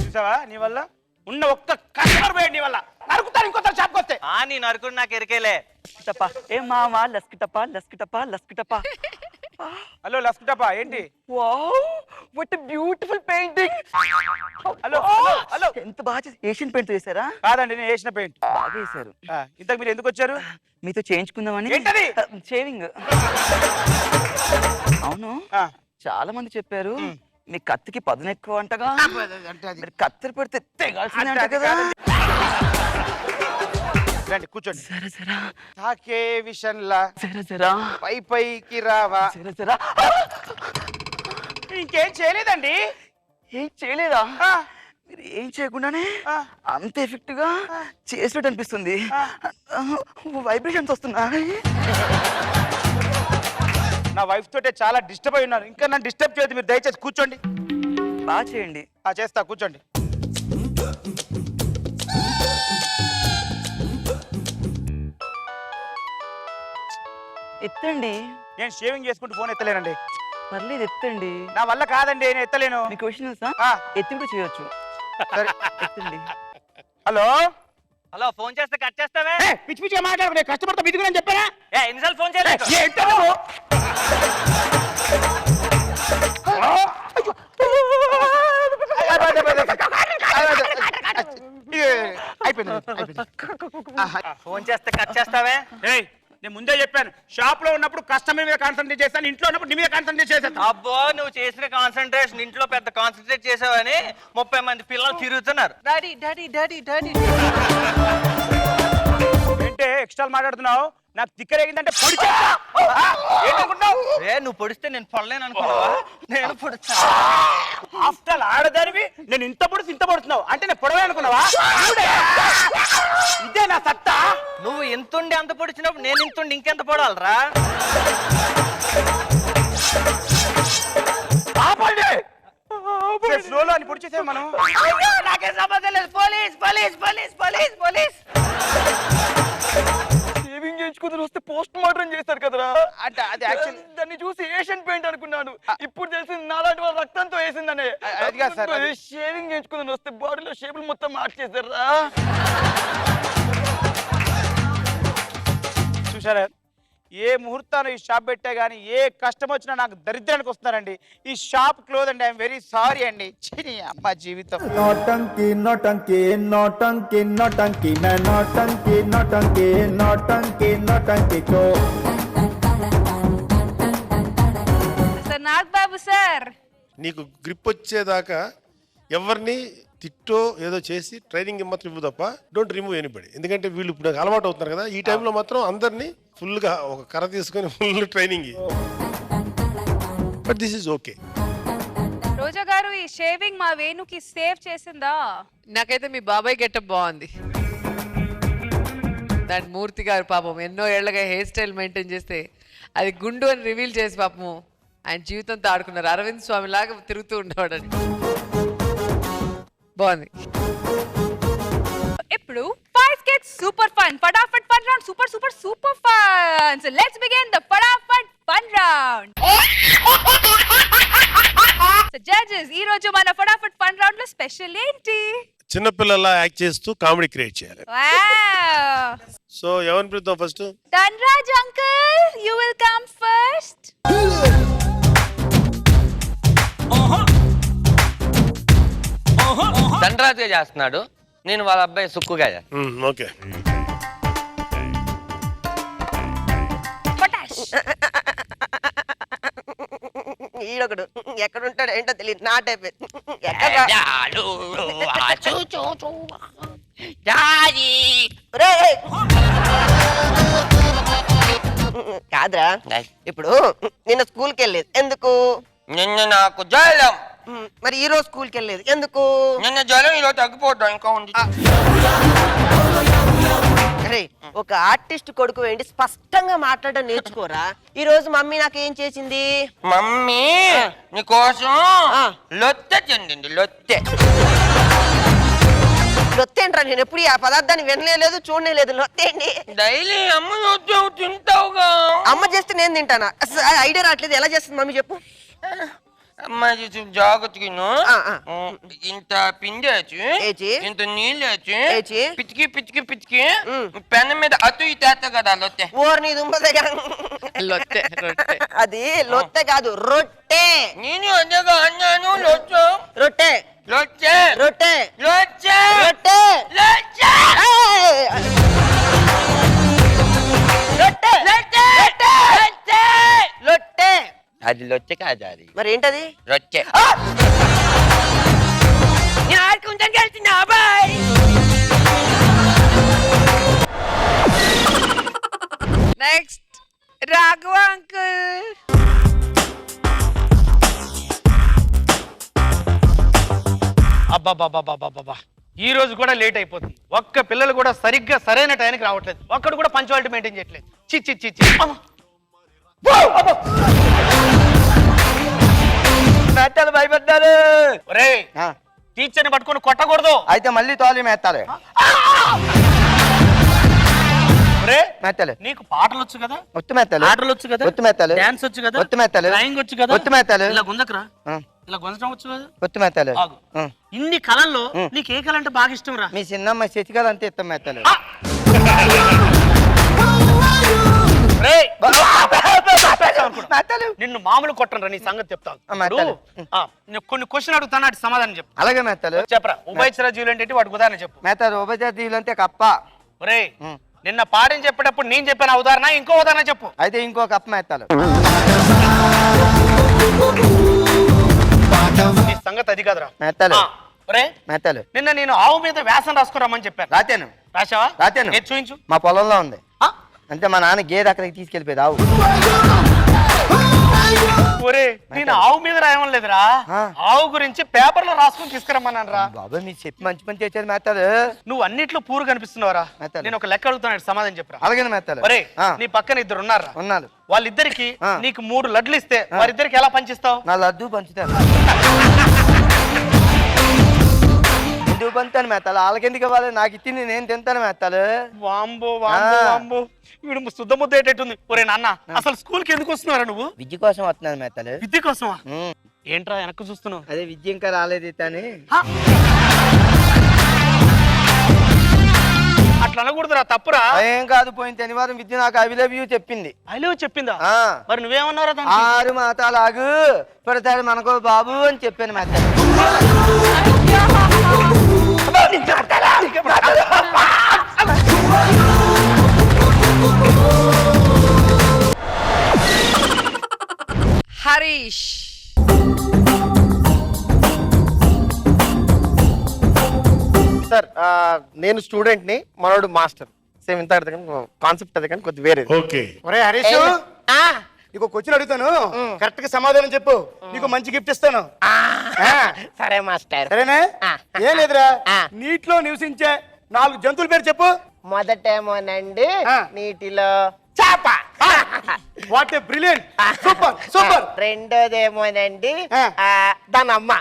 చూసావా నీ వల్ల ఉన్న ఒక్క కస్టమర్ పోయాడు నీ వల్ల. నరుకుతాను ఇంకోసారి షాప్కి వస్తే. నీ నరుకుడు నాకు ఎరికేలే. ఏ మామా లస్కిటప్ప లస్కిటప్ప లస్కిటప్ప. హలో లస్కుటప్ప ఏంటి? Wow what a beautiful painting. Hello hello ఎంత బాగా ఏషియన్ పెయింట్ చేశారా? కాదండి నేను వేసిన పెయింట్. బాగా వేశారు. ఇంతకు మీరు ఎందుకు వచ్చారు? మీతో చేయించుకుందామని. ఏంటది? షేవింగ్. అవును చాలా మంది చెప్పారు మీ కత్తికి పదును ఎక్కువ అంటగా. మీరు కత్తెర పెడితే తెగాల్సిందే అంట కదా. రండి కూర్చోండి. సరే సరే తాకే విషన్లా సరే సరే పై పైకి రావా. సరే సరే. ఇంకేం చేయలేదండి. ఏం చేయలేదా? మీరు ఏం చేయకుండానే అంత ఎఫెక్ట్ గా చేసినట్టు అనిపిస్తుంది. వైబ్రేషన్స్ వస్తున్నాయి. నా వైఫ్ తోటే చాలా డిస్టర్బ్ అయి ఉన్నారు. ఇంకా నన్ను డిస్టర్బ్ చేయదు. మీరు దయచేసి కూర్చోండి. బాగా చేయండి. చేస్తా కూర్చోండి. ఎత్తండి. నేను షేవింగ్ చేసుకుంటూ ఫోన్ ఎత్తలేనండి. పర్లేదు ఎత్తండి. నా వల్ల కాదండి, నేను ఎత్తలేను. మీకు క్వశ్చన్ ఎత్తి కూడా చేయొచ్చు. సరే ఎత్తండి. హలో హలో ఫోన్ చేస్తే కట్ చేస్తావే. పిచ్చి పిచ్చిగా మాట్లాడు. నేను కష్టపడతా బిదుకుని చెప్పానా? ఎన్నిసార్లు ఫోన్ చేయలేదు? ఫోన్ చేస్తే కట్ చేస్తావే. నేను ముందే చెప్పాను, షాప్ లో ఉన్నప్పుడు కస్టమర్ మీద కాన్సన్ట్రేట్ చేస్తాను, ఇంట్లో ఉన్నప్పుడు నీ మీద కాన్సన్ట్రేట్ చేస్తాను. అబ్బో నువ్వు చేసిన కాన్సన్ట్రేషన్ ఇంట్లో పెద్ద కాన్సన్ట్రేట్ చేసావని 30 మంది పిల్లలు తిరుగుతున్నారు. Daddy daddy daddy daddy. ఏంటే ఎక్స్ట్రా మాట్లాడుతున్నావు? నాకు తిక్కరేగిందంటే నువ్వు పొడిస్తే నేను పొడలేను అనుకున్నావా? నేను పొడుస్తా. ఆఫ్టర్ ఆడదానివి నేను ఇంత పడుతున్నావు అంటే నేను పొడవే అనుకున్నావా? ఇదే నా సత్తా. నువ్వు ఎంతుండి అంత పొడిచినప్పుడు నేను ఇంతుండి ఇంకెంత పొడాలరా? స్లోలో అని పొడి చేసావు మనం. నాకే సంబంధం లేదు. Police police police police police. Shaving చేయించుకుని వస్తే పోస్ట్ మార్టం చేస్తారు కదరా. అంటే అది యాక్చువల్లీ దాన్ని చూసి ఏషియన్ పెయింట్ అనుకున్నాను. ఇప్పుడు తెలిసింది నాలాంటి వాళ్ళ రక్తంతో వేసిందనే. అది కాదు సార్. షేవింగ్ చేయించుకుని వస్తే బాడీలో షేపులు మొత్తం మార్చేసారా. చూసారా ఏ ముహూర్తాన్ని ఈ షాప్ పెట్టా కానీ ఏ కష్టం వచ్చినా నాకు దరిద్రానికి వస్తున్నారండి. ఈ షాప్ క్లోజ్ అండి. ఐఎమ్ వెరీ సారీ అండి. చిని అమ్మ జీవితం. नौटंकी नौटंकी नौटंकी नौटंकी मैं नौटंकी नौटंकी नौटंकी नौटंकी को సార్ నాగబాబు సార్, నీకు గ్రిప్ వచ్చేదాకా ఎవరిని తిట్టో ఏదో చేసి ట్రైనింగ్ మాత్రం ఇవ్వు తప్ప డోంట్ రిమూవ్ ఎనీబడి. ఎందుకంటే వీళ్ళు ఇప్పుడు అలవాటు అవుతున్నారు కదా. ఈ టైంలో మాత్రం అందరినీ ఫుల్గా ఒక కర్ర తీసుకొని full training. But this is okay. Roja గారు ఈ షేవింగ్ మా వేణుకి సేవ్ చేసిందా? నాకైతే మీ బాబాయ్ గెటప్ బాగుంది. దాని మూర్తి గారు పాపం ఎన్నో ఏళ్లగా హెయిర్ స్టైల్ మెయింటైన్ చేస్తే అది గుండు అని రివీల్ చేసి పాపము ఆయన జీవితంతో ఆడుకున్నారు. అరవింద్ స్వామి లాగా తిరుగుతూ ఉండేవాడని. బాగుంది. ఇప్పుడు 5 kids super fun Phataphat fun round. Super super super fun. So let's begin the Phataphat fun round. So judges, ఈ రోజు మన ఫటాఫట్ ఫన్ రౌండ్ లో స్పెషల్ ఏంటి? చిన్నపిల్లలా యాక్ట్ చేస్తూ కామెడీ క్రియేట్ చేయాలి. వావ్. సో ఎవరిని పిలుద్దాం first? Dhanraj uncle, you will come first. ధనరాజుగా చేస్తున్నాడు, నేను వాళ్ళ అబ్బాయి సుక్కుగా చేస్తాను. ఓకే. ఈడొకడు ఎక్కడుంటాడు ఏంటో తెలియదు. నా టైప్ కాదురా. ఇప్పుడు నిన్న స్కూల్కి వెళ్ళేది ఎందుకు? నిన్న నాకు జ్వరం. మరి ఈ రోజు స్కూల్కి వెళ్ళేది ఎందుకు? నిన్న జ్వరం ఈరోజు తగ్గిపోతాం ఇంకా ఉంది. అరే ఒక ఆర్టిస్ట్ కొడుకు ఏంటి స్పష్టంగా మాట్లాడడం నేర్చుకోరా. ఈ రోజు మమ్మీ నాకేం చేసింది? మమ్మీ నీకోసం లొత్తె చెందింది. లొత్తె లొత్తేంట్రా? నేను ఎప్పుడు ఆ పదార్థాన్ని వినలేదు చూడలేదు. లొత్తేంటి? డైలీ అమ్మ లొత్తె తింటావుగా. అమ్మ చేస్తే నేను తింటానా? ఐడియా రావట్లేదు. ఎలా చేస్తుంది మమ్మీ చెప్పు. అమ్మ జాగ్రత్తగా ఇంత పిండి వేసి ఇంత నీళ్ళు వేసి పితికి పితికి పితికి పెన్న మీద అటు ఇటేస్తా కదా లొత్తె. ఓర్ని దుంపదగా లొత్తె అది లొత్తె కాదు రొట్టె. నేను అదేగా అన్నాను. లొత్తె రొట్టె లొత్తె రొట్టె లొత్తె రొట్టె లొత్తె రొట్టె లొత్తె లొట్టె. అది లొత్తె కాదు. అది మరి ఏంటది? రొట్టె. నేను ఆడుకుంటాను వెళ్తున్నా. బాయ్. Next Raghava uncle. అబ్బాబాబాబాబాబా ఈ రోజు కూడా లేట్ అయిపోతుంది. ఒక్క పిల్లలు కూడా సరిగ్గా సరైన టైంకి రావట్లేదు. ఒక్కడు కూడా పంచువాలిటీ మెయింటైన్ చేయట్లేదు. చి చి చి చి. మేతాలు భయపడ్డారు. ఒరేయ్ టీచర్ని పట్టుకొని కొట్టకూడదు. అయితే మళ్ళీ తోలి మేతాలే. మేతాలు నీకు పాటలు వచ్చు కదా, ఒత్తు మేతాలు, ఆటలు వచ్చు కదా, ఒత్తు మేతాలు, డాన్స్ వచ్చు కదా, ఒత్తు మేతాలు, డ్రాయింగ్ వచ్చు కదా, ఒత్తు మేతాలు, ఇలా గుంజకరా, ఇలా గుంజడం వచ్చు కదా, ఒత్తు మేతాలు. ఆగు. ఇన్ని కళల్లో నీకు ఏ కళ అంటే బాగా ఇష్టం రా? మీ చిన్నమ్మ శశికళ అంతే ఇస్తాం మేతాలు. నిన్ను మామూలు కొట్టను రా, నీ సంగతి చెప్తాను. కొన్ని క్వశ్చన్ అడుగుతాను, అటు సమాధానం చెప్పు. అలాగే మేతాలు. చెప్పరా ఉభయచర జీవులు అంటే వాటికి ఉదాహరణ చెప్పు. మేతాలు ఉభయచర జీవులు అంటే కప్ప. ఒరే నిన్న పాఠం చెప్పేటప్పుడు నేను చెప్పిన ఉదాహరణ ఇంకో ఉదాహరణ చెప్పు. అయితే ఇంకో కప్ప మేతాలు. నీ సంగతి అది కాదురా మేతాలు. ఒరే మేతాలు. నిన్న నేను ఆవు మీద వ్యాసం రాసుకురామని చెప్పాను. రాతాను. రాసావా? రాతాను. చూపించు. మా పొలంలో ఉంది. అంటే మా నాన్న గేదె అక్కడికి తీసుకెళ్ళిపోయేది ఆవు. ఒరే నేను ఆవు మీద రాయమని లేదురా, ఆవు గురించి పేపర్ లో రాసుకుని తీసుకురమ్మన్నాను రా. బాబా మీరు చెప్పి మంచి పని చేసేది మేతాలు. నువ్వు అన్నిట్లో పూరు కనిపిస్తున్నావురా. నేను ఒక లెక్క అడుగుతాను, సమాధానం చెప్పరా. అలాగే మేతాలు. ఒరే నీ పక్కన ఇద్దరు ఉన్నారా? ఉన్నారు. వాళ్ళిద్దరికి నీకు 3 లడ్లు ఇస్తే వారిద్దరికి ఎలా పంచిస్తావు? నా లడ్డు పంచుతాను. ఎందుకు పంచుతాను మేతాలు? వాళ్ళకెందుకు ఇవ్వాలి? నాకు ఇచ్చింది నేను తింటాను మేతాలు. వాంబో వాంబో వాంబో వీడు శుద్ధ ముద్ద ఏంటట్టుంది. ఒరే నాన్న అసలు స్కూల్ కి ఎందుకు వస్తున్నారా నువ్వు? విద్య కోసం వస్తున్నాను మేతాలు. విద్య కోసమా? ఏంట్రా వెనక్కి చూస్తున్నావు? అదే విద్య ఇంకా రాలేదు అని. అట్లా అనకూడదురా, తప్పురా. ఏం కాదు, పోయిన శనివారం విద్య నాకు ఐ లవ్ యూ చెప్పింది. ఐ లవ్ చెప్పిందా? మరి నువ్వేమన్నారా? 6 మాతాలాగు పడతాడు మనకో బాబు అని చెప్పాను మేతాలు. హరీష్. సార్ నేను స్టూడెంట్ ని, మనోడు మాస్టర్. సేమ్ ఇంత కాన్సెప్ట్ అది కానీ కొద్ది వేరే. ఓకే. ఒరే హరీష్ నీకు క్వశ్చన్ అడుగుతాను, కరెక్ట్ గా సమాధానం చెప్పు, నీకు మంచి గిఫ్ట్ ఇస్తాను. సరే మాస్టర్. సరేనా? ఏం లేదురా, నీటిలో నివసించే 4 జంతువుల పేరు చెప్పు. మొదటేమోనండి నీటిలో చేప. What a brilliant, super super. రెండోదేమోనండి దానమ్మ.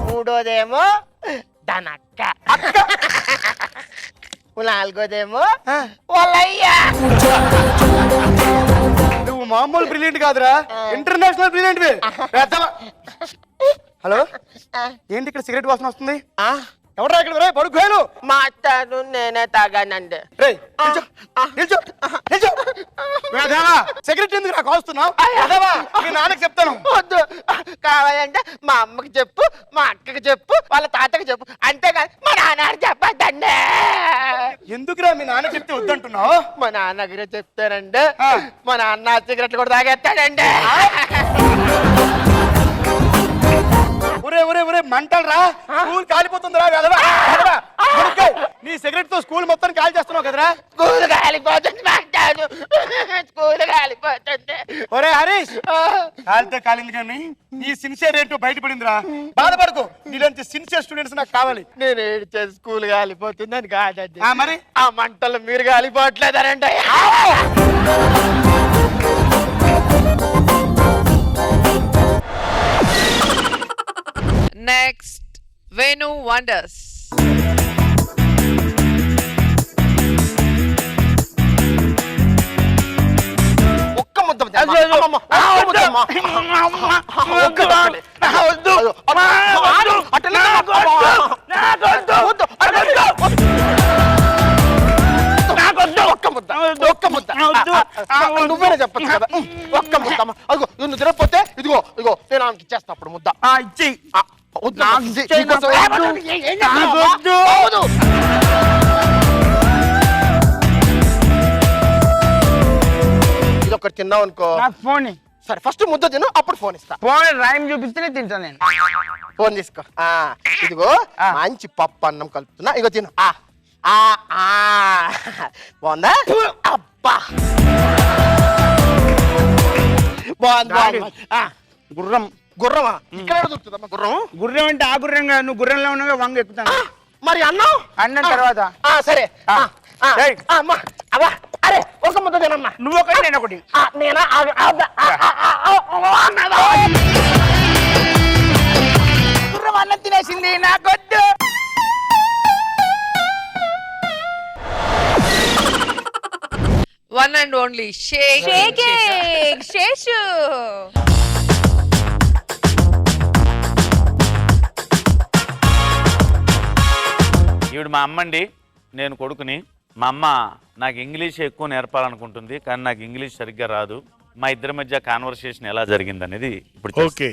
మూడోదేమో దానక్క. నాలుగోదేమో వాళ్ళయ్యా. నువ్వు మామూలు బ్రిలియంట్ కాదురా, ఇంటర్నేషనల్ బ్రిలియంట్. హలో ఏంటి ఇక్కడ సిగరెట్ వాసన వస్తుంది? ఎవరా ఇక్కడ? పడుకోను మాట్లాడు, నేనే తాగానండి. సిగరెట్ ఎందుకు నాకు వస్తున్నావు? మీ నాన్నకి చెప్తాను. వద్దు, కావాలంటే మా అమ్మకి చెప్పు, మా అక్కకి చెప్పు, వాళ్ళ తాతకి చెప్పు, అంతేకాదు మా నాన్న చెప్పద్దండి. ఎందుకురా మీ నాన్న చెప్తే వద్దంటున్నావు? మా నాన్న దగ్గర చెప్తానండి, మా నాన్న సిగరెట్లు కూడా తాగేస్తాడండి. ఒరే ఒరే ఒరే మంటలు రా, స్కూల్ కాలిపోతుందిరా. నీ నీ సిగరెట్ తో స్కూల్ మొత్తం కాల్ చేస్తున్నావు కదరా. స్కూల్ కాలిపోతుంది మాస్టారు, స్కూల్ కాలిపోతుంది. ఒరే హరీష్, కాలితే కాలింది కానీ నీ సిన్సియర్ ఏంటో బయటపడిందిరా. బాధపడకు, నీలాంటి సిన్సియర్ స్టూడెంట్స్ నాకు కావాలి. నేను ఏడ్చే స్కూల్ కాలిపోతుందని కాదండి. మరి ఆ మంటలు మీరు కాలిపోవట్లేదనంటే. Next Venu wonders. ఒక్క ముద్ద నువ్వేనా చెప్పచ్చు కదా. ఒక్క ముద్ద అదిగో నువ్వు తినకపోతే ఇదిగో ఇదిగో నేను ఆమెకి ఇచ్చేస్తా అప్పుడు ముద్ద ఇచ్చి. ఇది ఒకటి తిన్నావు అనుకో ఫోన్. సరే ఫస్ట్ ముద్ద తిను, అప్పుడు ఫోన్ ఇస్తా. ఫోన్ రైమ్ చూపిస్తేనే తింటాను నేను. ఫోన్ తీసుకో. ఇదిగో మంచి పప్పు అన్నం కలుపుతున్నా, ఇగో తిను. బాగుందా? అబ్బా బాగుంది. గుర్రం. గుర్రమా? ఇక్కడ దొరుకుతుందమ్మా గుర్రం? గుర్రం అంటే ఆ గుర్రం కాదు, నువ్వు గుర్రంలో ఉన్నాగా వంగ ఎక్కుతాను. మరి అన్నం? అన్నం తర్వాత. సరే. అరే ఒక ముద్ద తినమ్మా. నువ్వు ఒకటి నేను ఒకటి. నేనా? గుర్రం అన్నం తినేసింది, నాకొద్దు. One and only shaking Seshu. ఈవిడ మా అమ్మండి, నేను కొడుకుని. మా అమ్మ నాకు ఇంగ్లీష్ ఎక్కువ నేర్పాలనుకుంటుంది, కానీ నాకు ఇంగ్లీష్ సరిగ్గా రాదు. మా ఇద్దరి మధ్య కాన్వర్సేషన్ ఎలా జరిగింది అనేది ఇప్పుడు. ఓకే.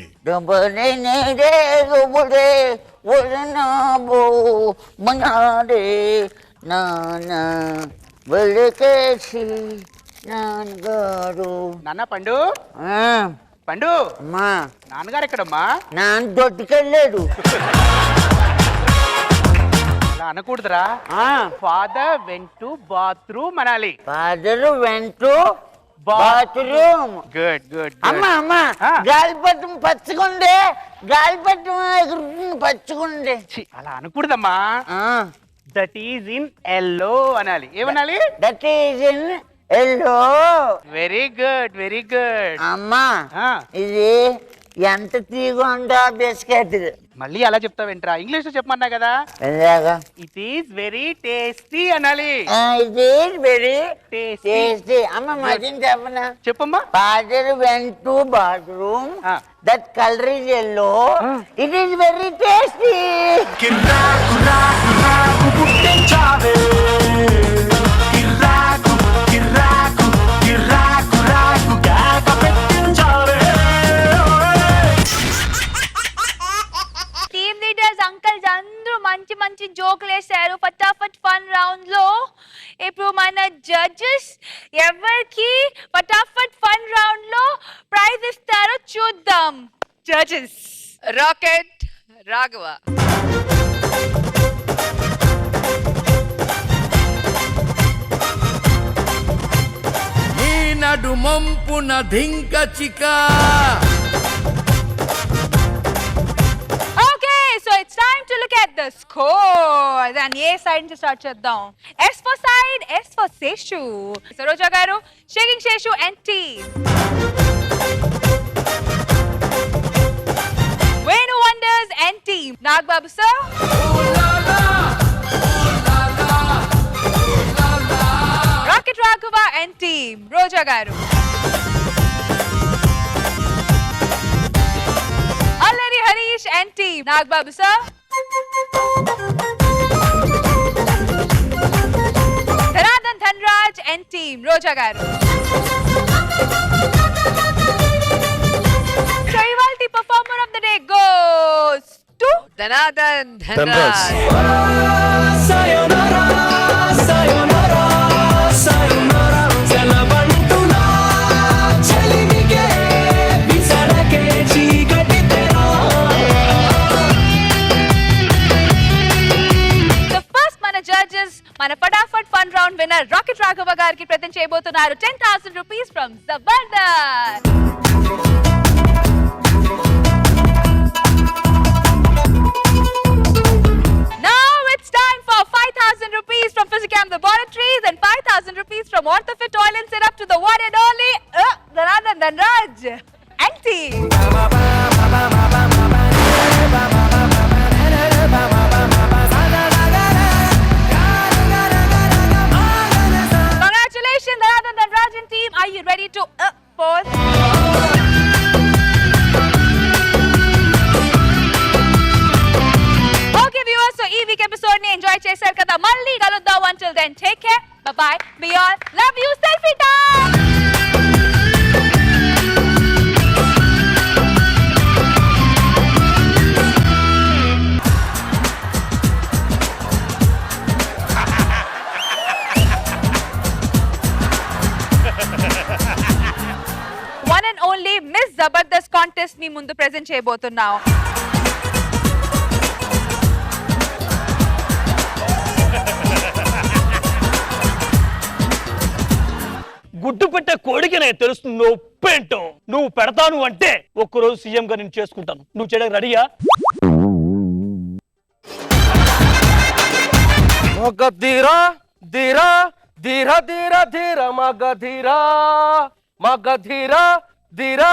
నాన్న పండు, పండు నాన్నగారు ఎక్కడమ్మా? నాన్న దొడ్డుకెళ్ళాడు. అలా అనకూడదురా. ఫాదర్ వెంట్ టు బాత్రూమ్ అనాలి. Father went to bathroom. Good good. అమ్మా అమ్మా, గాలిపటం పచ్చగుండే, గాలిపటం ఎగురుతుంది పచ్చగుండే. అలా అనకూడదమ్మా. దట్ ఈజ్ ఇన్ ఎల్లో అనాలి. ఏమనాలి? That is in yellow. Very good very good. అమ్మా ఇది ఎంత తీగుందా బిస్కెట్? మళ్ళీ అలా చెప్తావేంట్రా? ఇంగ్లీష్ లో చెప్పమన్నా కదా. ఇట్ ఈస్ వెరీ టేస్టీ అనాలి. It is very tasty. అమ్మ మధ్యన చెప్పనా? చెప్పమ్మా. Father went to bathroom, that colour is yellow, it is very tasty. Uncles అందరూ మంచి మంచి జోకులు వేశారు ఫటాఫట్ ఫన్ రౌండ్ లో. ఇప్పుడు మన జడ్జెస్ ఎవరికి ఫటాఫట్ ఫన్ రౌండ్ లో ప్రైజ్ ఇస్తారో చూద్దాం. Judges rocket Raghava. ఈ నడుమంపున ధింక చిక. So it's time to look at the scores. And ఏ సైడ్ నుంచి స్టార్ట్ చేద్దాం? S for side, S for Seshu. Saroja గారు, shaking Seshu and team. Venu wonders and team. Nagababu sir. Rocket Raghava and team. Roja గారు. Allari Harish and team. Nagababu sir. Dhanadhan Dhanraj and team. Roja గారు. So ఇవాల్టి performer of the day goes to ధనాదన్ Dhanraj. sayonara sayonara sayonara సెలవంటున్నా చలిమికే విసరకే చీకటి తెరా. The first మన judges winner Rocket Raghava gariki present cheyabothunaru 10,000 rupees from Zabardast. Now it's time for 5,000 rupees from Physicam Laboratories and 5,000 rupees from Orthofit Oil and Syrup to the one and only Dhanandan Dhanraj. Auntie. Congratulations, Dhanandan Dhanraj and team. Are you ready to pause? Okay, viewers, so ee week episode ni enjoy chesaru kada. Malli kaluddam. Until then, take care. Bye bye. Be all. Love you. Selfie time. One and only Miss Zabardast contest మీ ముందు present చేయబోతున్నాం. గుడ్డు పెట్టే కోడికి నేను తెలుస్తుంది ఉప్పేంటో. నువ్వు పెడతాను అంటే ఒక్కరోజు సీఎం గా నేను చేసుకుంటాను. నువ్వు చేయడానికి రెడీయా? మగధీరా ధీరా ధీర ధీర ధీర మగధీరా మగధీరా ధీరా.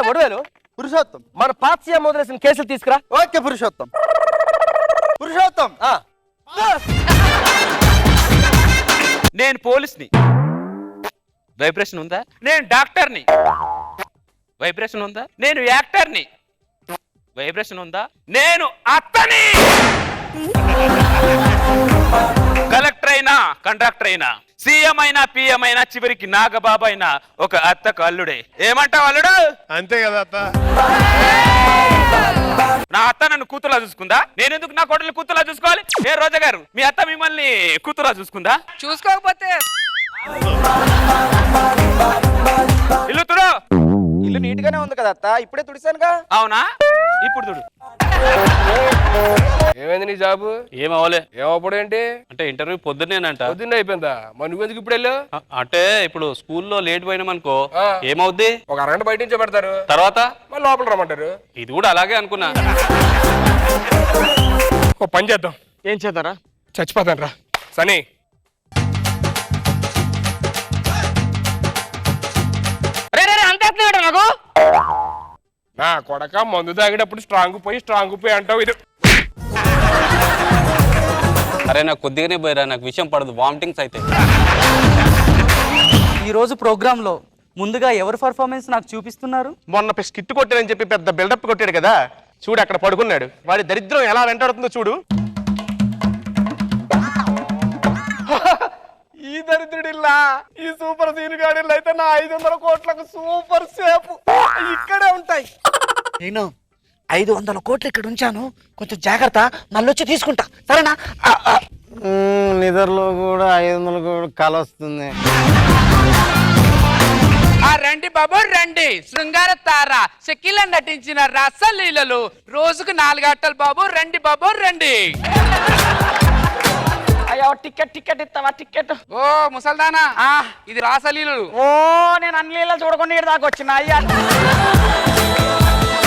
వడవేలు పురుషోత్తం, మన పాత సీఎం వదిలేసిన కేసులు తీసుకురా. ఓకే పురుషోత్తం. పురుషోత్తం నేను పోలీస్ని, వైబ్రేషన్ ఉందా? నేను డాక్టర్ని, వైబ్రేషన్ ఉందా? నేను యాక్టర్ని, వైబ్రేషన్ ఉందా? నేను అత్తని, కలెక్టర్ అయినా కండక్టర్ అయినా సీఎం అయినా పిఎం అయినా చివరికి నాగబాబు అయినా ఒక అత్తకు అల్లుడే. ఏమంటావు అల్లుడు? అంతే కదా అత్త. నా అత్త నన్ను కూతురులా చూసుకుందా? నేను ఎందుకు నా కోడలు కూతురులా చూసుకోవాలి? ఏ రోజా గారు, మీ అత్త మిమ్మల్ని కూతురులా చూసుకుందా? చూసుకోకపోతే ఇల్లు తుడు. ఇల్లు నీట్ గానే ఉంది కదా అత్త, ఇప్పుడే తుడిసానుగా. అవునా? ఇప్పుడు తుడు. ఏమైంది నీ జాబు? ఏమవలే. ఏమప్పుడు ఏంటి అంటే ఇంటర్వ్యూ పొద్దున్నేనంట. పొద్దున్నే అయిపోయిందా? మరి నువ్వెందుకు ఇప్పుడు వెళ్ళు? అంటే ఇప్పుడు స్కూల్లో లేట్ పోయినామనుకో ఏమవుద్ది? ఒక అరగంట బయట నుంచే పెడతారు, తర్వాత మళ్ళీ లోపల రమ్మంటారు. ఇది కూడా అలాగే అనుకున్నా. ఓ పని చేద్దాం. ఏం చేద్దారా? చచ్చిపోతాను రా సనీ. అంతే నాకు నా కొడక మందు తాగేటప్పుడు స్ట్రాంగ్ పోయి అంటావు. ఇది అరే నాకు కొద్దిగానే పోయిరా, నాకు విషయం పడదు, వామిటింగ్స్ అయితే. ఈ రోజు ప్రోగ్రామ్ లో ముందుగా ఎవరి పర్ఫార్మెన్స్ నాకు చూపిస్తున్నారు? మొన్న స్కిట్ కొట్టానని చెప్పి పెద్ద బిల్డప్ కొట్టాడు కదా, చూడు అక్కడ పడుకున్నాడు. వాడి దరిద్రం ఎలా వెంటాడుతుందో చూడు. ఈ దరిద్రుడిల్లా, ఈ సూపర్ సీన్ గాడిల్లా అయితే నా 500 కోట్లకు సూపర్ సేపు ఇక్కడే ఉంటాయి. నేను 500 కోట్లు ఇక్కడ ఉంచాను, కొంచెం జాగ్రత్త, మళ్ళీ వచ్చి తీసుకుంటా, సరేనా? నిద్రలో కూడా 500 కూడా కల వస్తుంది. రండి బాబు రండి, శృంగార తార షకీల నటించిన రసలీలలు రోజుకు 4 గంటలు బాబు. రండి బాబు రండి. అయ్యో టికెట్ ఇస్తావా? టికెట్. ఓ ముసల్దానా, ఇది రాసలీలలు. ఓ నేను అన్ని లీలలు చూడకుండా ఇక్కడ దాకా వచ్చిన అయ్యా.